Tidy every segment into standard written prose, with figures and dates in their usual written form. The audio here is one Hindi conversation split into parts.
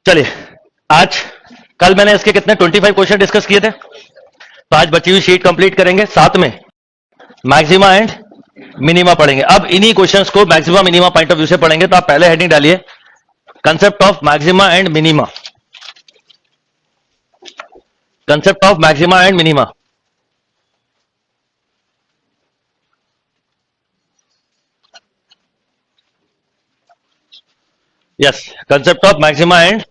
चलिए, आज कल मैंने इसके कितने 25 क्वेश्चन डिस्कस किए थे, तो आज बची हुई शीट कंप्लीट करेंगे, साथ में मैक्सिमा एंड मिनिमा पढ़ेंगे। अब इन्हीं क्वेश्चंस को maxima minima point of view से पढ़ेंगे। तो आप पहले हेडिंग डालिए, concept of maxima and minima. Concept of maxima and minima. Yes, concept of maxima and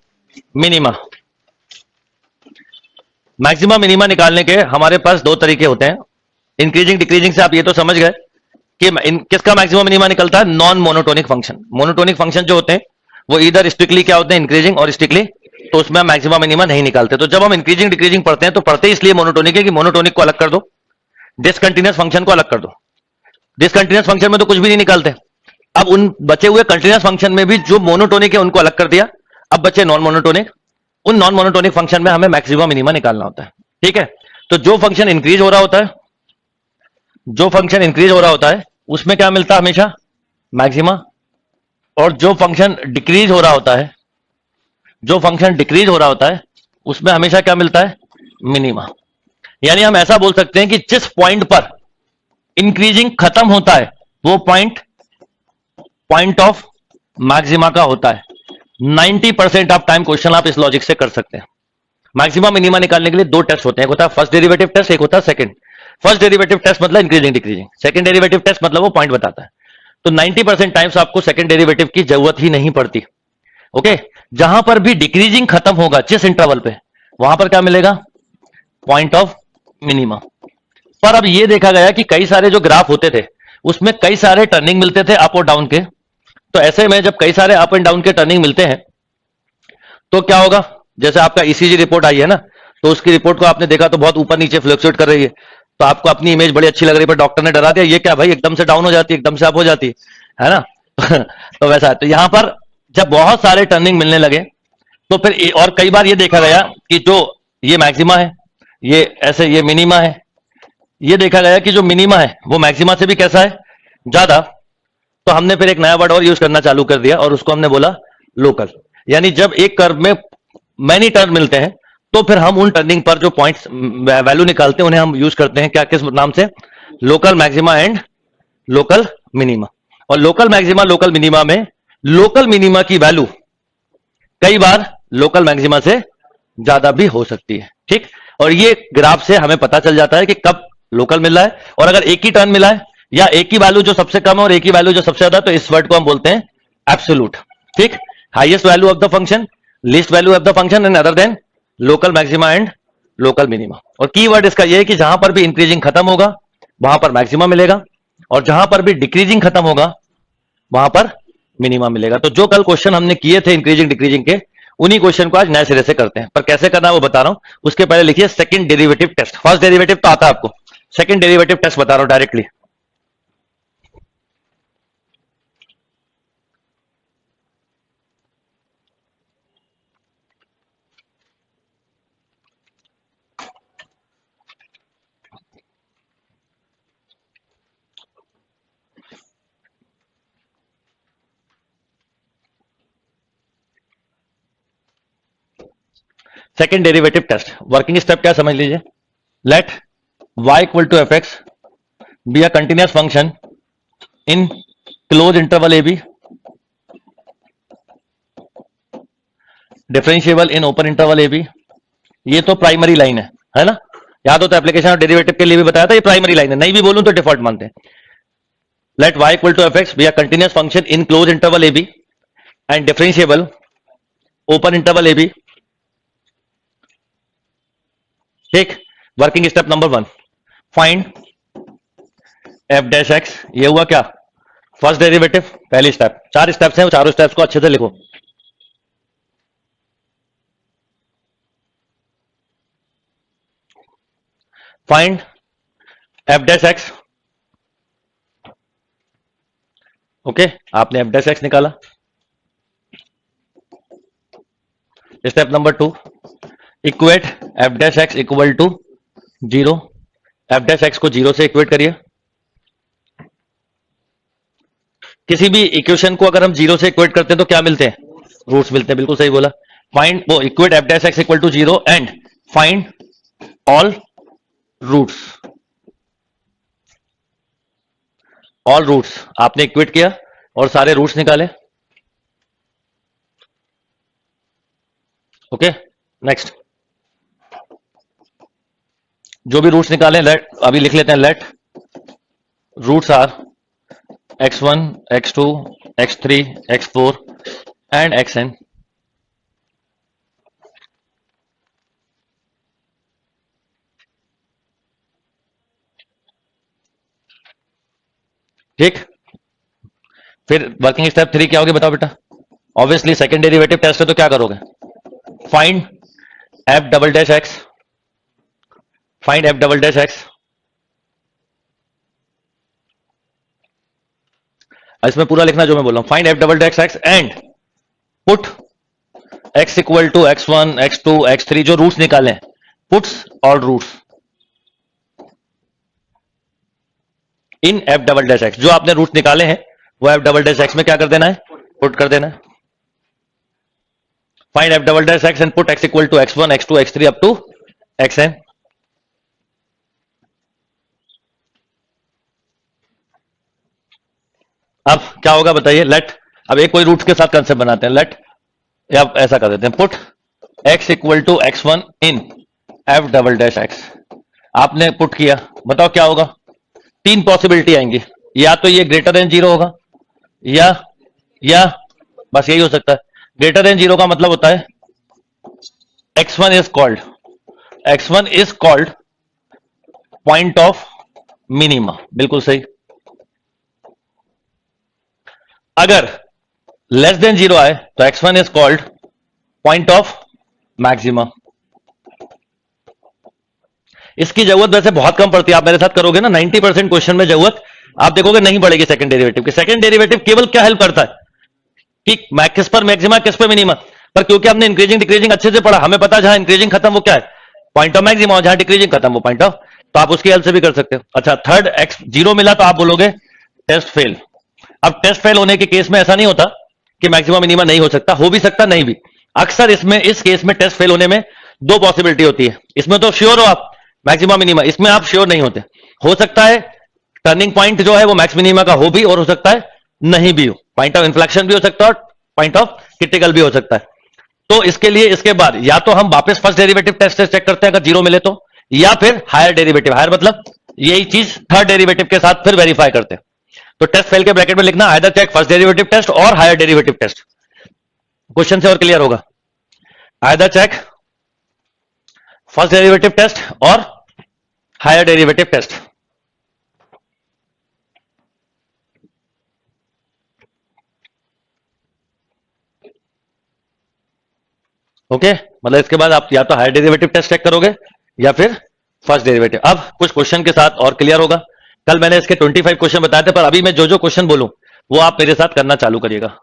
minima. Maxima minima निकालने के हमारे पास दो तरीके होते हैं। इंक्रीजिंग डिक्रीजिंग से आप ये तो समझ गए कि किसका मैक्सिमम मिनिमा निकलता है, non monotonic function. Monotonic function जो होते हैं वो इधर स्ट्रिक्टली क्या होते हैं, इंक्रीजिंग और स्ट्रिक्टली, तो उसमें हम मैक्सिमम मिनिमा नहीं निकालते। तो जब हम इंक्रीजिंग डिक्रीजिंग पढ़ते हैं तो पढ़ते इसलिए मोनोटोनिक है कि मोनोटोनिक को अलग कर दो, डिसकंटिन्यूअस फंक्शन को अलग कर दो। डिसकंटिन्यूअस फंक्शन में तो कुछ भी नहीं निकालते। अब उन बचे हुए कंटिन्यूअस फंक्शन में भी जो मोनोटोनिक है उनको अलग कर दिया, अब बचे नॉन मोनोटोनिक। उन नॉन मोनोटोनिक फंक्शन में हमें मैक्सिमम मिनिमा निकालना होता है। ठीक है, तो जो फंक्शन इंक्रीज हो रहा होता है, जो फंक्शन इंक्रीज हो रहा होता है उसमें क्या मिलता है, हमेशा मैक्सिमा। और जो फंक्शन डिक्रीज हो रहा होता है, जो फंक्शन डिक्रीज हो रहा होता है उसमें हमेशा क्या मिलता है, मिनिमा। यानी हम ऐसा बोल सकते हैं कि जिस पॉइंट पर इंक्रीजिंग खत्म होता है वो पॉइंट पॉइंट ऑफ मैक्सिमा का होता है। 90% ऑफ टाइम क्वेश्चन आप इस लॉजिक से कर सकते हैं। मैक्सिमा मिनिमा निकालने के लिए दो टेस्ट होते हैं, एक होता है फर्स्ट डेरिवेटिव टेस्ट, एक होता है सेकंड। फर्स्ट डेरिवेटिव टेस्ट मतलब increasing decreasing, second derivative test मतलब वो पॉइंट बताता है। तो 90% टाइम्स आपको सेकंड डेरिवेटिव की जरूरत ही नहीं पड़ती। ओके, जहां पर भी डिक्रीजिंग खत्म होगा जिस इंटरवल पे, वहां पर क्या मिलेगा, पॉइंट ऑफ मिनिमा। पर अब यह देखा गया कि कई सारे जो ग्राफ होते थे उसमें कई सारे टर्निंग मिलते थे अप और डाउन के। तो ऐसे में जब कई सारे अप एंड डाउन के टर्निंग मिलते हैं तो क्या होगा, जैसे आपका ईसीजी रिपोर्ट आई है ना, तो उसकी रिपोर्ट को आपने देखा तो बहुत ऊपर नीचे फ्लक्चुएट कर रही है, तो आपको अपनी इमेज बड़ी अच्छी लग रही है, पर डॉक्टर ने डरा दिया, ये क्या भाई एकदम से डाउन हो जाती है, एकदम से अप हो जाती है ना। तो वैसा, तो यहां पर जब बहुत सारे टर्निंग मिलने लगे तो फिर और कई बार ये देखा गया कि जो ये मैक्सिमा है, ये ऐसे ये मिनिमा है, ये देखा गया कि जो मिनिमा है वो मैक्सिमा से भी कैसा है, ज्यादा। तो हमने फिर एक नया वर्ड और यूज करना चालू कर दिया और उसको हमने बोला लोकल। यानी जब एक कर्व में मैनी टर्न मिलते हैं तो फिर हम उन टर्निंग पर जो पॉइंट्स वैल्यू निकालते हैं उन्हें हम यूज करते हैं क्या, किस नाम से, local maxima and local minima. और लोकल मैक्सिमा लोकल मिनिमा में लोकल मिनिमा की वैल्यू कई बार लोकल मैक्सिमा से ज्यादा भी हो सकती है। ठीक, और ये ग्राफ से हमें पता चल जाता है कि कब लोकल मिल रहा है, और अगर एक ही टर्न मिला है या एक ही वैल्यू जो सबसे कम है और एक ही वैल्यू जो सबसे ज्यादा, तो इस वर्ड को हम बोलते हैं एब्सोल्यूट। ठीक, highest value of the function, least value of the function and other than local maxima and local minima. और कीवर्ड इसका यह है कि जहां पर भी इंक्रीजिंग खत्म होगा वहां पर मैक्सिमा मिलेगा, और जहां पर भी डिक्रीजिंग खत्म होगा वहां पर मिनिमा मिलेगा। तो जो कल क्वेश्चन हमने किए थे इंक्रीजिंग डिक्रीजिंग के, उन्हीं क्वेश्चन को आज नए सिरे से करते हैं। पर कैसे करना है वो बता रहा हूं, उसके पहले लिखिए second derivative test. First derivative तो आता है आपको, सेकंड डेरिवेटिव टेस्ट बता रहा हूं directly. Second derivative test working step क्या समझ लीजिए, let y equal to F x be a continuous function in close interval A B, differentiable in open interval A B. ये तो प्राइमरी लाइन है ना, याद हो तो एप्लीकेशन और डेरिवेटिव के लिए भी बताया था, ये प्राइमरी लाइन है, नहीं भी बोलूं तो डिफॉल्ट मानते हैं। Let y equal to F x be a continuous function in close interval A B and differentiable open interval A B. ठीक, working step number 1, find f dash x. ये हुआ क्या, फर्स्ट डेरिवेटिव, पहली स्टेप। 4 स्टेप्स हैं, वो चारों स्टेप्स को अच्छे से लिखो। Find f dash x. Okay, आपने एफ डैश एक्स निकाला। Step number 2, equate F dash x equal to 0। F dash x को 0 से इक्वेट करिए। किसी भी इक्वेशन को अगर हम 0 से इक्वेट करते हैं तो क्या मिलते हैं, रूट्स मिलते हैं, बिल्कुल सही बोला। फाइंड वो equate F dash x equal to 0 and find all roots. All roots आपने इक्वेट किया और सारे रूट्स निकाले। ओके, नेक्स्ट जो भी रूट्स निकाले लेट अभी लिख लेते हैं। Let roots are x1 x2 x3 x4 and xn। ठीक, फिर वर्किंग स्टेप 3 क्या होगी बताओ बेटा। ऑब्वियसली सेकंड डेरिवेटिव टेस्ट है तो क्या करोगे, find F double dash X, find F double dash X. इसमें पूरा लिखना जो मैं बोल रहा हूं, find F double dash X and put X equal to x1 x2 x3 जो रूट्स निकाले, puts all roots in F double dash X. जो आपने रूट्स निकाले हैं वो एफ डबल डैश एक्स में क्या कर देना है, पुट कर देना है। Find F double dash X and put X equal to x1 x2 x3 up to xn। अब क्या होगा बताइए। लेट अब एक कोई रूट्स के साथ कंसेप्ट बनाते हैं। लेट या ऐसा कर देते हैं, put x equal to x1 in F double dash X. आपने पुट किया, बताओ क्या होगा। तीन पॉसिबिलिटी आएंगी, या तो ये ग्रेटर देन 0 होगा या बस यही हो सकता है। ग्रेटर देन 0 का मतलब होता है x1 is called point of minima. बिल्कुल सही। अगर लेस देन 0 आए तो x1 is called point of maxima. इसकी जरूरत वैसे बहुत कम पड़ती है, आप मेरे साथ करोगे ना 90% क्वेश्चन में जरूरत आप देखोगे नहीं पड़ेगी सेकंड डेरिवेटिव की। सेकंड डेरिवेटिव केवल क्या हेल्प करता है कि किस पर मैक्सिमा किस पर मिनिमा, पर क्योंकि हमने इंक्रीजिंग डिक्रीजिंग अच्छे से पढ़ा, हमें पता है जहां इंक्रीजिंग खत्म वो क्या है, पॉइंट ऑफ मैक्सिमा, और जहां डिक्रीजिंग खत्म वो पॉइंट ऑफ, तो आप उसकी हेल्प से भी कर सकते हो। अच्छा, थर्ड एक्स 0 मिला तो आप बोलोगे टेस्ट फेल। अब टेस्ट फेल होने के केस में ऐसा नहीं होता कि मैक्सिमा मिनिमा नहीं हो सकता, हो भी सकता नहीं भी। अक्सर इसमें इस केस में टेस्ट फेल होने में दो पॉसिबिलिटी होती है। इसमें तो श्योर हो आप मैक्सिमा मिनिमा, इसमें आप श्योर नहीं होते। हो सकता है टर्निंग पॉइंट जो है वो मैक्स मिनिमा का हो भी, और हो सकता है नहीं भी हो, पॉइंट ऑफ इन्फ्लेक्शन भी हो सकता है और पॉइंट ऑफ क्रिटिकल भी हो सकता है। तो इसके लिए इसके बाद या तो हम वापस फर्स्ट डेरिवेटिव टेस्ट से चेक करते हैं अगर 0 मिले तो, या फिर हायर डेरिवेटिव, हायर मतलब यही चीज थर्ड डेरिवेटिव के साथ फिर वेरीफाई करते हैं। तो टेस्ट फेल के ब्रैकेट में लिखना either check first derivative test और हायर डेरिवेटिव टेस्ट। क्वेश्चन से और क्लियर होगा, either check first derivative test और हायर डेरिवेटिव टेस्ट। ओके, मतलब इसके बाद आप या तो हायर डेरिवेटिव टेस्ट चेक करोगे या फिर फर्स्ट डेरिवेटिव। अब कुछ क्वेश्चन के साथ और क्लियर होगा। कल मैंने इसके 25 क्वेश्चन बताए थे, पर अभी मैं जो जो क्वेश्चन बोलूं वो आप मेरे साथ करना चालू करिएगा।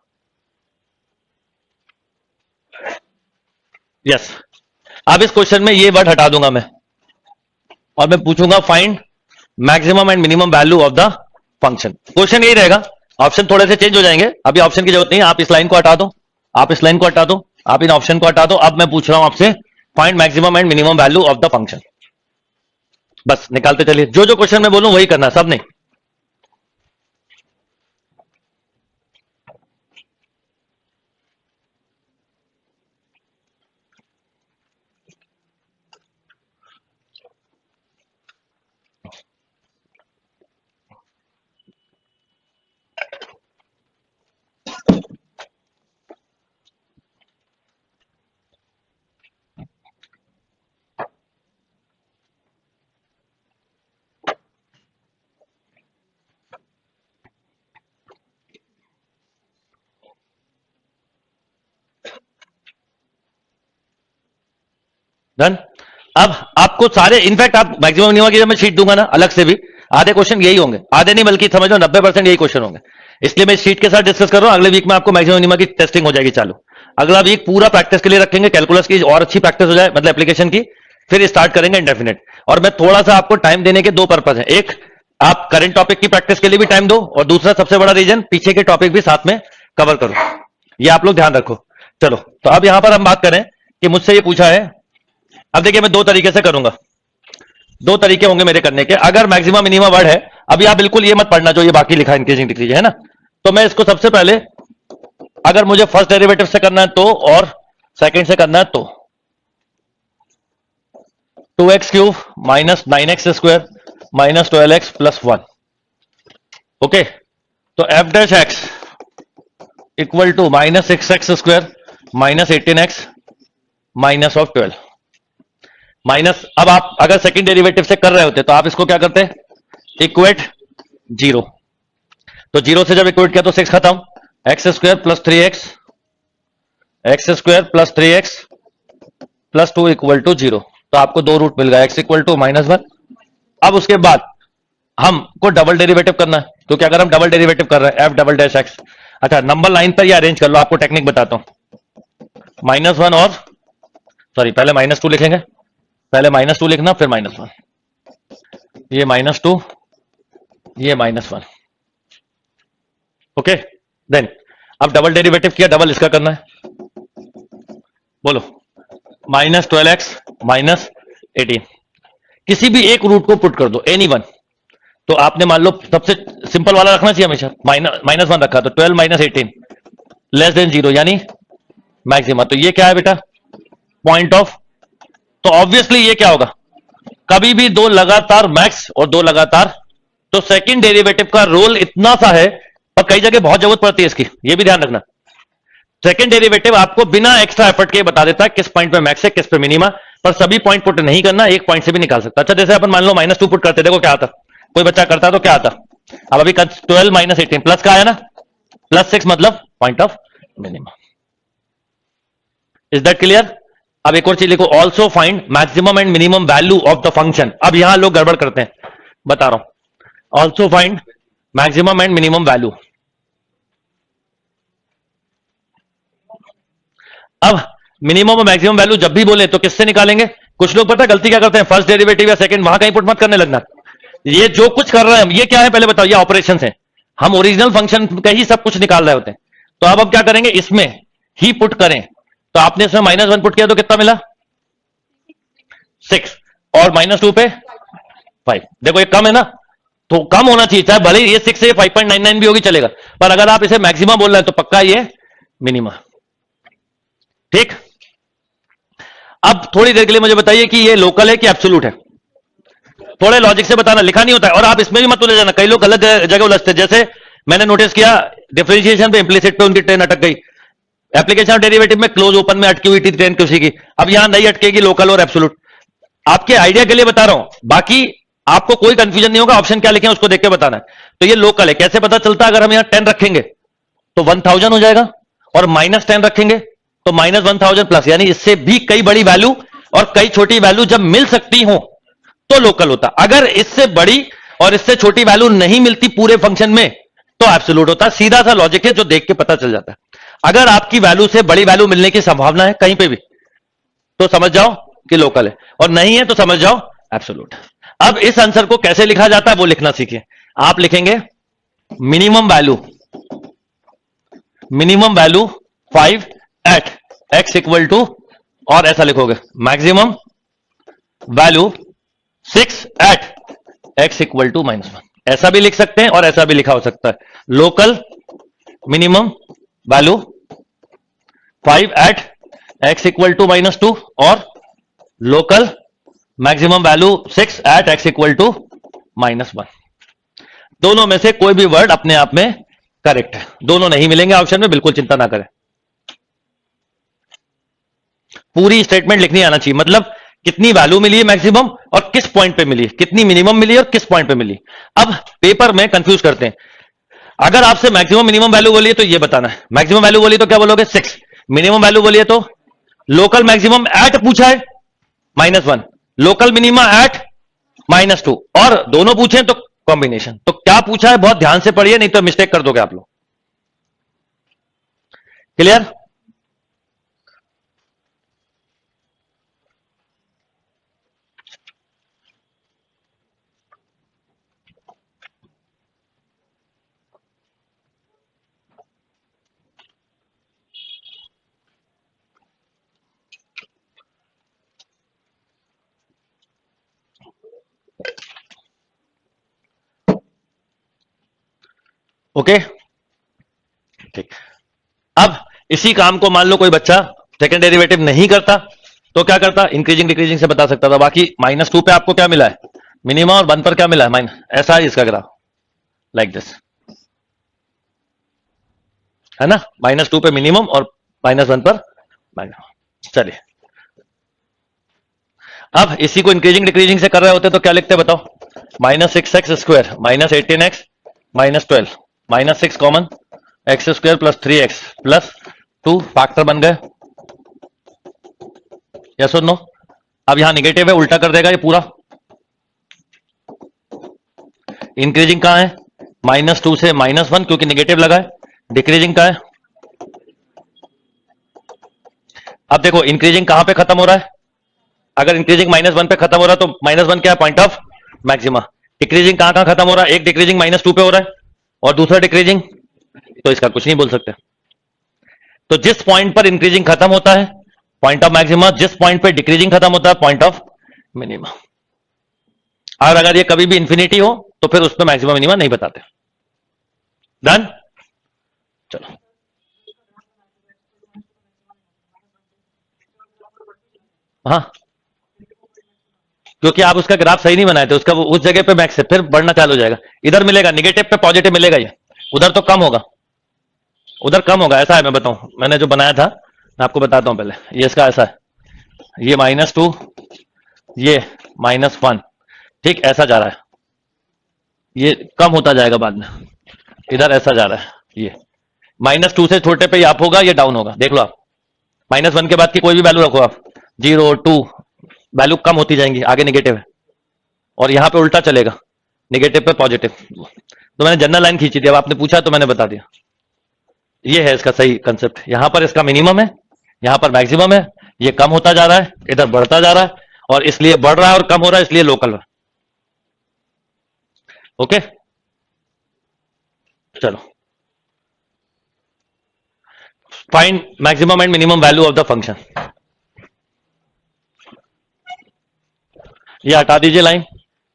यस, अब इस क्वेश्चन में ये वर्ड हटा दूंगा मैं और मैं पूछूंगा find maximum and minimum value of the function. Question यही रहेगा, ऑप्शन थोड़े से चेंज हो जाएंगे। अभी ऑप्शन की जरूरत नहीं है, आप इस लाइन को हटा दो, आप इस लाइन को हटा दो, आप इन ऑप्शन को हटा दो। अब मैं पूछ रहा हूं आपसे find maximum and minimum value of the function. बस निकालते चलिए, जो जो क्वेश्चन मैं बोलूं वही करना, सब नहीं। डन। अब आपको सारे इनफैक्ट आप मैक्सिमम मिनिमम की जब मैं शीट दूंगा ना अलग से भी, आधे क्वेश्चन यही होंगे, आधे नहीं बल्कि समझ लो 90% यही क्वेश्चन होंगे। इसलिए मैं शीट के साथ डिस्कस कर रहा हूं। अगले वीक में आपको मैक्सिमम मिनिमम की टेस्टिंग हो जाएगी चालू। अगला वीक पूरा प्रैक्टिस के लिए रखेंगे, कैलकुलस की और अच्छी प्रैक्टिस हो जाए, मतलब एप्लीकेशन की, फिर स्टार्ट करेंगे इंडेफिनेट। और मैं थोड़ा सा आपको टाइम देने के दो पर्पज है, एक आप करंट टॉपिक की प्रैक्टिस के लिए भी टाइम दो, और दूसरा सबसे बड़ा रीजन पीछे के टॉपिक भी साथ में कवर करो। ये आप लोग ध्यान रखो। चलो, तो अब यहां पर हम बात करें कि मुझसे ये पूछा है। अब देखिए, मैं दो तरीके से करूंगा, दो तरीके होंगे मेरे करने के। अगर मैक्सिमम मिनिमम वर्ड है, अभी आप बिल्कुल ये मत पढ़ना जो ये बाकी लिखा है इंक्रीजिंग डिक्रीजिंग, है ना। तो मैं इसको सबसे पहले, अगर मुझे फर्स्ट डेरिवेटिव से करना है तो, और सेकंड से करना है तो, 2x³ minus 9x² minus 12x plus 1। Okay, तो f dash x equal to minus 6x² minus 18x minus of 12 minus. अब आप अगर सेकंड डेरिवेटिव से कर रहे होते तो आप इसको क्या करते, इक्वेट जीरो। तो जीरो से जब इक्वेट किया तो 6 खत्म, x² plus 3x, x² plus 3x plus 2 equal to 0। तो आपको दो रूट मिल गया, x इक्वल टू -1। अब उसके बाद हमको डबल डेरिवेटिव करना है, क्योंकि अगर हम डबल डेरिवेटिव कर रहे हैं, f डबल डैश x। अच्छा, नंबर लाइन पर ये अरेंज कर लो, आपको टेक्निक बताता हूं। -1 और सॉरी, पहले -2 लिखेंगे, पहले -2 लिखना, फिर -1, ये -2, ये -1। ओके, देन अब डबल डेरिवेटिव किया, डबल इसका करना है। बोलो, -12x माइनस 18, किसी भी एक रूट को पुट कर दो, एनी वन। तो आपने मान लो सबसे सिंपल वाला रखना चाहिए हमेशा, -1 रखा, तो 12 माइनस 18 लेस देन 0, यानी मैक्सिमा। तो ये क्या है बेटा, पॉइंट ऑफ। तो ऑब्वियसली ये क्या होगा, कभी भी दो लगातार मैक्स और दो लगातार। तो सेकंड डेरिवेटिव का रोल इतना सा है, और कई जगह बहुत जरूरत पड़ती है इसकी, ये भी ध्यान रखना। सेकंड डेरिवेटिव आपको बिना एक्स्ट्रा एफर्ट के बता देता है किस पॉइंट पे मैक्स है, किस पे मिनिमा। पर सभी पॉइंट पुट नहीं करना, एक पॉइंट से भी निकाल सकता। अच्छा, जैसे अपन मान लो -2 पुट करते, देखो क्या आता, कोई बच्चा करता तो क्या आता। अब अभी 12 माइनस 18 प्लस का आया ना, +6 मतलब point of minima. Is that clear. अब एक और चीज लिखो, also find maximum and minimum value of the function. अब यहां लोग गड़बड़ करते हैं, बता रहा हूं। Also find maximum and minimum value. अब मिनिमम और मैक्सिमम वैल्यू जब भी बोले तो किससे निकालेंगे। कुछ लोग पता है गलती क्या करते हैं, फर्स्ट डेरिवेटिव या सेकंड वहां कहीं पुट मत करने लगना। ये जो कुछ कर रहे हैं हम, ये क्या है पहले बताओ, ये ऑपरेशंस हैं। हम ओरिजिनल फंक्शन का ही सब कुछ निकाल रहे होते हैं। तो अब हम क्या करेंगे, इसमें ही पुट करें। तो आपने इसमें -1 पुट किया तो कितना मिला, 6, और -2 पे 5। देखो ये कम है ना, तो कम होना चाहिए, चाहे भले ये 6 से 5.99 भी होगी चलेगा। पर अगर आप इसे मैक्सिमम बोल रहे हैं तो पक्का ये मिनिमम। ठीक, अब थोड़ी देर के लिए मुझे बताइए कि ये लोकल है कि एब्सोल्यूट है। थोड़े लॉजिक से बताना, लिखा नहीं होता है। और आप इसमें भी मत उलझ जाना, कई लोग गलत जगह उलझते हैं। जैसे मैंने नोटिस किया, डिफरेंशिएशन पे इंप्लिसिट पे उनकी ट्रेन अटक गई। एप्लीकेशन ऑफ डेरिवेटिव में क्लोज ओपन में अटकी हुई थी ट्रेन किसी की, अब यहां नहीं अटकेगी, लोकल और एब्सोल्यूट। आपके आइडिया के लिए बता रहा हूं, बाकी आपको कोई कंफ्यूजन नहीं होगा। ऑप्शन क्या लिखे उसको देख के बताना है। तो ये लोकल है, कैसे पता चलता है, अगर हम यहां 10 रखेंगे तो 1000 हो जाएगा, और -10 रखेंगे तो -1000 प्लस, यानी इससे भी कई बड़ी वैल्यू और कई छोटी वैल्यू जब मिल सकती हो तो लोकल होता। अगर इससे बड़ी और इससे छोटी वैल्यू नहीं मिलती पूरे फंक्शन में तो एब्सोल्यूट होता। सीधा सा लॉजिक है जो देख के पता चल जाता है। अगर आपकी वैल्यू से बड़ी वैल्यू मिलने की संभावना है कहीं पे भी, तो समझ जाओ कि लोकल है, और नहीं है तो समझ जाओ एब्सोल्यूट। अब इस आंसर को कैसे लिखा जाता है वो लिखना सीखिए। आप लिखेंगे minimum value, minimum value 5 at x equal to, और ऐसा लिखोगे maximum value 6 at x equal to -1। ऐसा भी लिख सकते हैं और ऐसा भी लिखा हो सकता है, local minimum value 5 at x equal to -2, और local maximum value 6 at x equal to -1। दोनों में से कोई भी वर्ड अपने आप में करेक्ट है, दोनों नहीं मिलेंगे ऑप्शन में, बिल्कुल चिंता ना करें। पूरी स्टेटमेंट लिखनी आना चाहिए, मतलब कितनी वैल्यू मिली है मैक्सिमम और किस पॉइंट पे मिली, कितनी मिनिमम मिली और किस पॉइंट पे मिली। अब पेपर में कंफ्यूज करते हैं, अगर आपसे मैक्सिमम मिनिमम वैल्यू बोलिए तो ये बताना है, मैक्सिमम वैल्यू बोलिए तो क्या बोलोगे 6, मिनिमम वैल्यू बोलिए तो लोकल मैक्सिमम एट पूछा है -1, लोकल मिनिमा एट -2, और दोनों पूछे तो कॉम्बिनेशन। तो क्या पूछा है बहुत ध्यान से पढ़िए, नहीं तो मिस्टेक कर दोगे आप लोग। क्लियर। ओके ठीक। अब इसी काम को मान लो कोई बच्चा सेकंड डेरिवेटिव नहीं करता तो क्या करता, इंक्रीजिंग डिक्रीजिंग से बता सकता था। बाकी -2 पे आपको क्या मिला है मिनिमम, और 1 पर क्या मिला है माइनस, ऐसा है इसका ग्राफ लाइक दिस, है ना, -2 पे मिनिमम और -1 पर मैक्सिमम। चलिए अब इसी को इंक्रीजिंग डिक्रीजिंग से कर रहे होते तो क्या लिखते बताओ, -6x² -18x -12 -6 common, x² + 3x + 2 factor बन गए, यस और नो। अब यहां निगेटिव है, उल्टा कर देगा ये पूरा। इंक्रीजिंग कहां है, -2 से -1 क्योंकि निगेटिव लगा है, डिक्रीजिंग कहां है। अब देखो इंक्रीजिंग कहां पे खत्म हो रहा है, अगर इंक्रीजिंग -1 पे खत्म हो रहा है तो -1 क्या है, पॉइंट ऑफ मैक्सिमा। डिक्रीजिंग कहां कहां खत्म हो रहा है, एक डिक्रीजिंग -2 पे हो रहा है और दूसरा डिक्रीजिंग, तो इसका कुछ नहीं बोल सकते। तो जिस पॉइंट पर इंक्रीजिंग खत्म होता है पॉइंट ऑफ मैक्सिमा, जिस पॉइंट पे डिक्रीजिंग खत्म होता है पॉइंट ऑफ मिनिमा। और अगर ये कभी भी इंफिनिटी हो तो फिर उस पर मैक्सिमम मिनिमा नहीं बताते। डन, चलो हाँ, क्योंकि आप उसका ग्राफ सही नहीं बनाए थे, उसका उस जगह पे मैक्स है, फिर बढ़ना चालू हो जाएगा। इधर मिलेगा निगेटिव पे पॉजिटिव मिलेगा, ये उधर तो कम होगा, उधर कम होगा, ऐसा है। मैं बताऊं, मैंने जो बनाया था मैं आपको बताता हूं पहले, ये इसका ऐसा है, ये -2 ये -1, ठीक, ऐसा जा रहा है, ये कम होता जाएगा बाद में, इधर ऐसा जा रहा है, ये -2 से छोटे पे अप होगा, ये डाउन होगा, देख लो आप। -1 के बाद की कोई भी वैल्यू रखो आप, 0 2, वैल्यू कम होती जाएंगी, आगे निगेटिव है, और यहां पे उल्टा चलेगा, निगेटिव पे पॉजिटिव। तो मैंने जनरल लाइन खींची थी, अब आपने पूछा तो मैंने बता दिया। ये है इसका सही कंसेप्ट, यहां पर इसका मिनिमम है, यहां पर मैक्सिमम है, ये कम होता जा रहा है, इधर बढ़ता जा रहा है, और इसलिए बढ़ रहा है और कम हो रहा है, इसलिए लोकल है। ओके चलो, find maximum and minimum value of the function. ये हटा दीजिए लाइन,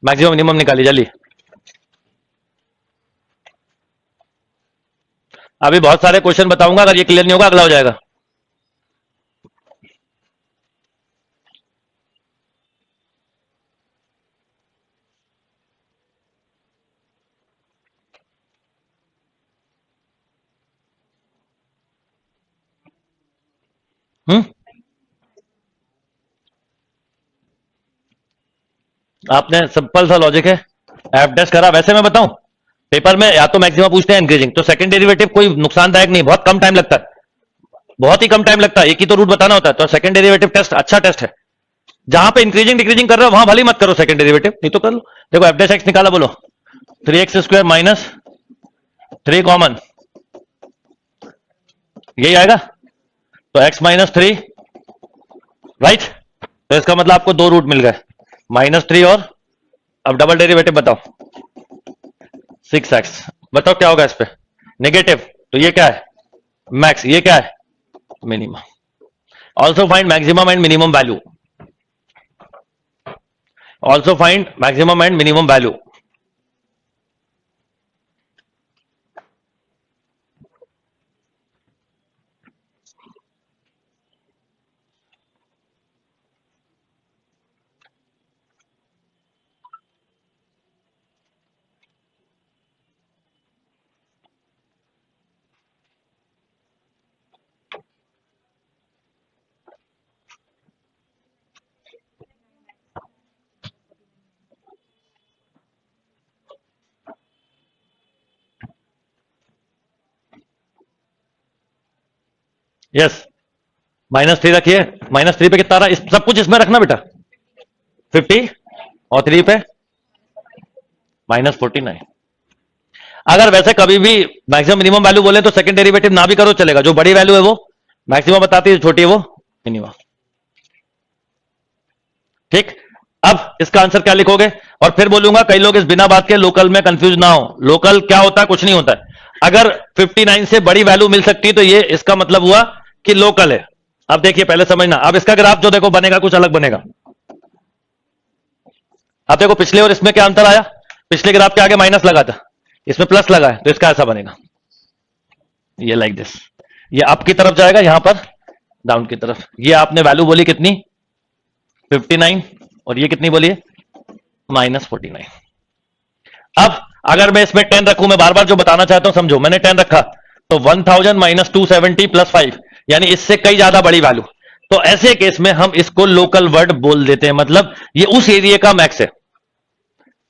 मैक्सिमम मिनिमम निकालिए जल्दी। अभी बहुत सारे क्वेश्चन बताऊंगा, अगर ये क्लियर नहीं होगा अगला हो जाएगा। आपने सिंपल सा लॉजिक है, एफ डैश करा। वैसे मैं बताऊं, पेपर में या तो मैक्सिमम पूछते हैं इंक्रीजिंग, तो सेकंड डेरिवेटिव कोई नुकसानदायक नहीं, बहुत कम टाइम लगता है, बहुत ही कम टाइम लगता है, एक ही तो रूट बताना होता है। तो सेकंड डेरिवेटिव टेस्ट अच्छा टेस्ट है, जहां पे इंक्रीजिंग डिक्रीजिंग कर रहे हो वहां भले मत करो सेकंड डेरिवेटिव, नहीं तो कर लो। देखो एफ डैश एक्स निकाला, बोलो 3x² - 3 कॉमन, यही आएगा, तो x -3, राइट। तो इसका मतलब आपको दो रूट मिल गए, -3 और अब डबल डेरिवेटिव बताओ, 6x। बताओ क्या होगा इस पे, नेगेटिव, तो ये क्या है मैक्स, ये क्या है minimum. Also find maximum and minimum value, also find maximum and minimum value. Yes, -3 रखिए, -3 पे कितना आ रहा है, सब कुछ इसमें रखना बेटा, 50 और 3 पे -49। अगर वैसे कभी भी मैक्सिमम मिनिमम वैल्यू बोले तो सेकंड डेरिवेटिव ना भी करो चलेगा, जो बड़ी वैल्यू है वो मैक्सिमम बताती है, छोटी है वो मिनिमम, ठीक। अब इसका आंसर क्या लिखोगे, और फिर बोलूंगा कई लोग इस बिना बात के लोकल में कंफ्यूज ना हो, लोकल क्या होता है, कुछ नहीं होता है। अगर 59 से बड़ी वैल्यू मिल सकती है तो ये इसका मतलब हुआ कि लोकल है। अब देखिए पहले समझना, अब इसका ग्राफ जो देखो बनेगा कुछ अलग बनेगा। अब देखो पिछले और इसमें क्या अंतर आया, पिछले ग्राफ के आगे माइनस लगा था, इसमें प्लस लगा है तो इसका ऐसा बनेगा, ये लाइक दिस, ये अप की तरफ जाएगा, यहां पर डाउन की तरफ। ये आपने वैल्यू बोली कितनी 59 और ये कितनी बोली -49। अब अगर मैं इसमें 10 रखूं, मैं बार बार जो बताना चाहता हूं समझो, मैंने 10 रखा तो 1000 - 270 + 5 यानी इससे कई ज्यादा बड़ी वैल्यू। तो ऐसे केस में हम इसको लोकल वर्ड बोल देते हैं, मतलब ये उस एरिया का मैक्स है।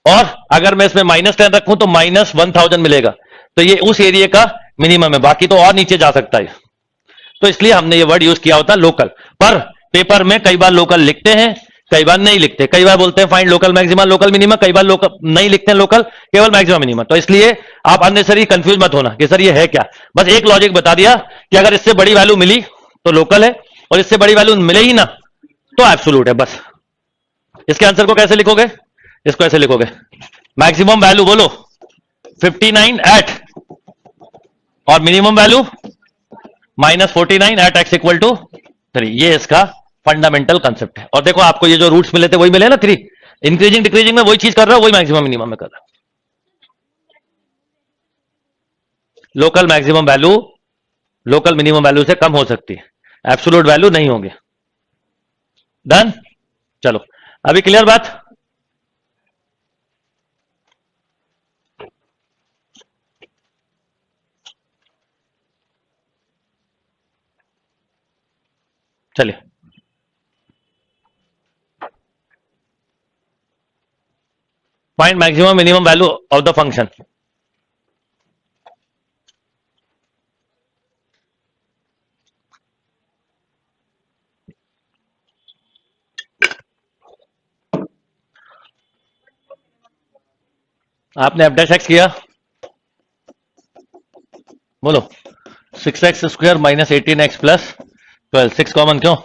और अगर मैं इसमें -10 रखूं तो -1000 मिलेगा, तो ये उस एरिया का मिनिमम है, बाकी तो और नीचे जा सकता है। तो इसलिए हमने ये वर्ड यूज किया होता लोकल। पर पेपर में कई बार लोकल लिखते हैं, कई बार नहीं लिखते, कई बार बोलते हैं find local maxima local minima, कई बार लोकल नहीं लिखते हैं लोकल, केवल मैक्सिमा मिनिमा। तो इसलिए आप अननेसेसरी कंफ्यूज मत होना कि सर ये है क्या। बस एक लॉजिक बता दिया कि अगर इससे बड़ी वैल्यू मिली तो लोकल है, और इससे बड़ी वैल्यू मिले ही ना तो एब्सोल्यूट है। बस इसके आंसर को कैसे लिखोगे, इसको ऐसे लिखोगे, मैक्सिमम वैल्यू बोलो 59 एट, और मिनिमम वैल्यू -49 एट x = 3। ये इसका फंडामेंटल कंसेप्ट है। और देखो आपको ये जो रूट्स मिले थे वही मिले ना 3, इंक्रीजिंग डिक्रीजिंग में वही चीज कर रहा है, वही मैक्सिमम मिनिमम में कर रहा है। Local maximum value local minimum value से कम हो सकती है, एब्सोल्यूट वैल्यू नहीं होंगे। डन, चलो अभी क्लियर बात। चलिए find maximum minimum value of the function. आपने f' किया, बोलो 6x² - 18x + 12, 6 कॉमन क्यों,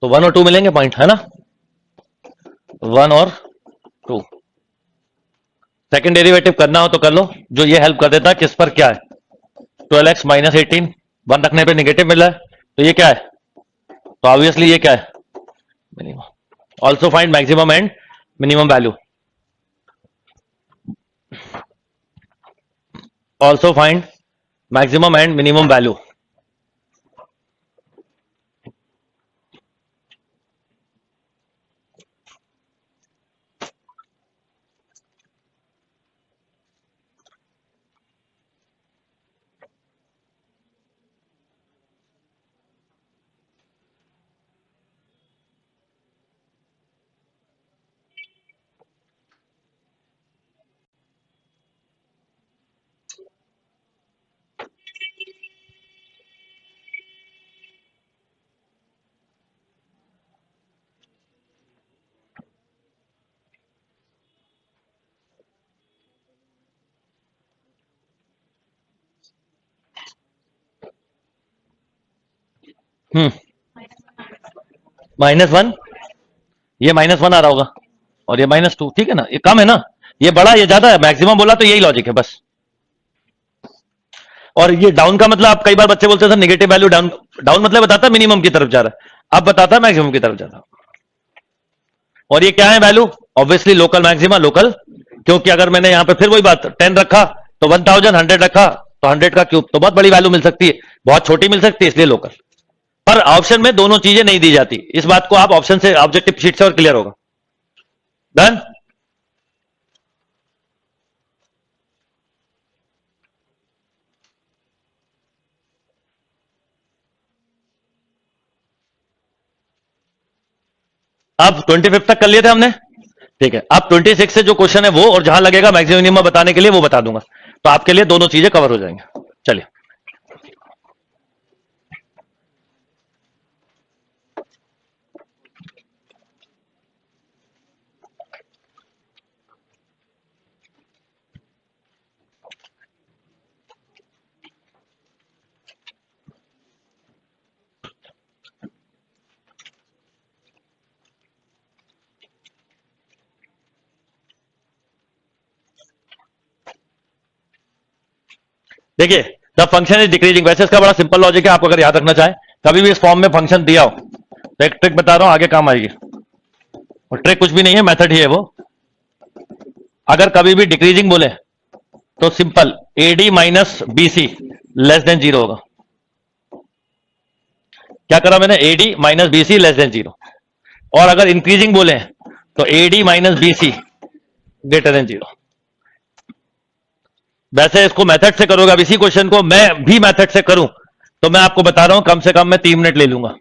तो 1 और 2 मिलेंगे पॉइंट, है ना, 1 और 2। सेकंड डेरिवेटिव करना हो तो कर लो, जो ये हेल्प कर देता है। किस पर, क्या है 12x - 18, 1 रखने पे नेगेटिव मिला है, तो ये क्या है, तो ऑब्वियसली ये क्या है minimum. Also find maximum and minimum value, also find maximum and minimum value. -1, ये -1 आ रहा होगा, और ये -2, ठीक है ना, ये कम है ना, ये बड़ा ये ज्यादा है, मैक्सिमम बोला तो यही लॉजिक है बस। और ये डाउन का मतलब, आप कई बार बच्चे बोलते हैं sir negative value down, down मतलब बताता है मिनिमम की तरफ जा रहा है, अब बताता है मैक्सिमम की तरफ जा रहा है। और ये क्या है value, obviously local maxima local, क्योंकि अगर मैंने यहां पे फिर वही बात 10 रखा तो 1000, 100 रखा तो 100 का क्यूब, तो बहुत बड़ी वैल्यू मिल सकती है, बहुत छोटी मिल सकती है, इसलिए लोकल। पर ऑप्शन में दोनों चीजें नहीं दी जाती, इस बात को आप ऑप्शन से, ऑब्जेक्टिव शीट से और क्लियर होगा। डन, अब 25 तक कर लिए थे हमने, ठीक है। अब 26 से जो क्वेश्चन है वो, और जहां लगेगा मैक्सिमम मिनिमम बताने के लिए वो बता दूंगा, तो आपके लिए दोनों चीजें कवर हो जाएंगे। चलिए देखिए, द फंक्शन इज डिक्रीजिंग, वैसे इसका बड़ा सिंपल लॉजिक है, आप अगर याद रखना चाहें, कभी भी इस फॉर्म में फंक्शन दिया हो तो एक ट्रिक बता रहा हूं, आगे काम आएगी, और ट्रिक कुछ भी नहीं है, मेथड ही है वो। अगर कभी भी डिक्रीजिंग बोले तो simple AD minus BC less than zero होगा। क्या करा मैंने, AD minus BC less than zero. और अगर इंक्रीजिंग बोले तो AD minus BC greater than zero. वैसे इसको मेथड से करोगे, अब इसी क्वेश्चन को मैं भी मेथड से करूं तो मैं आपको बता रहा हूं कम से कम मैं 3 मिनट ले लूंगा।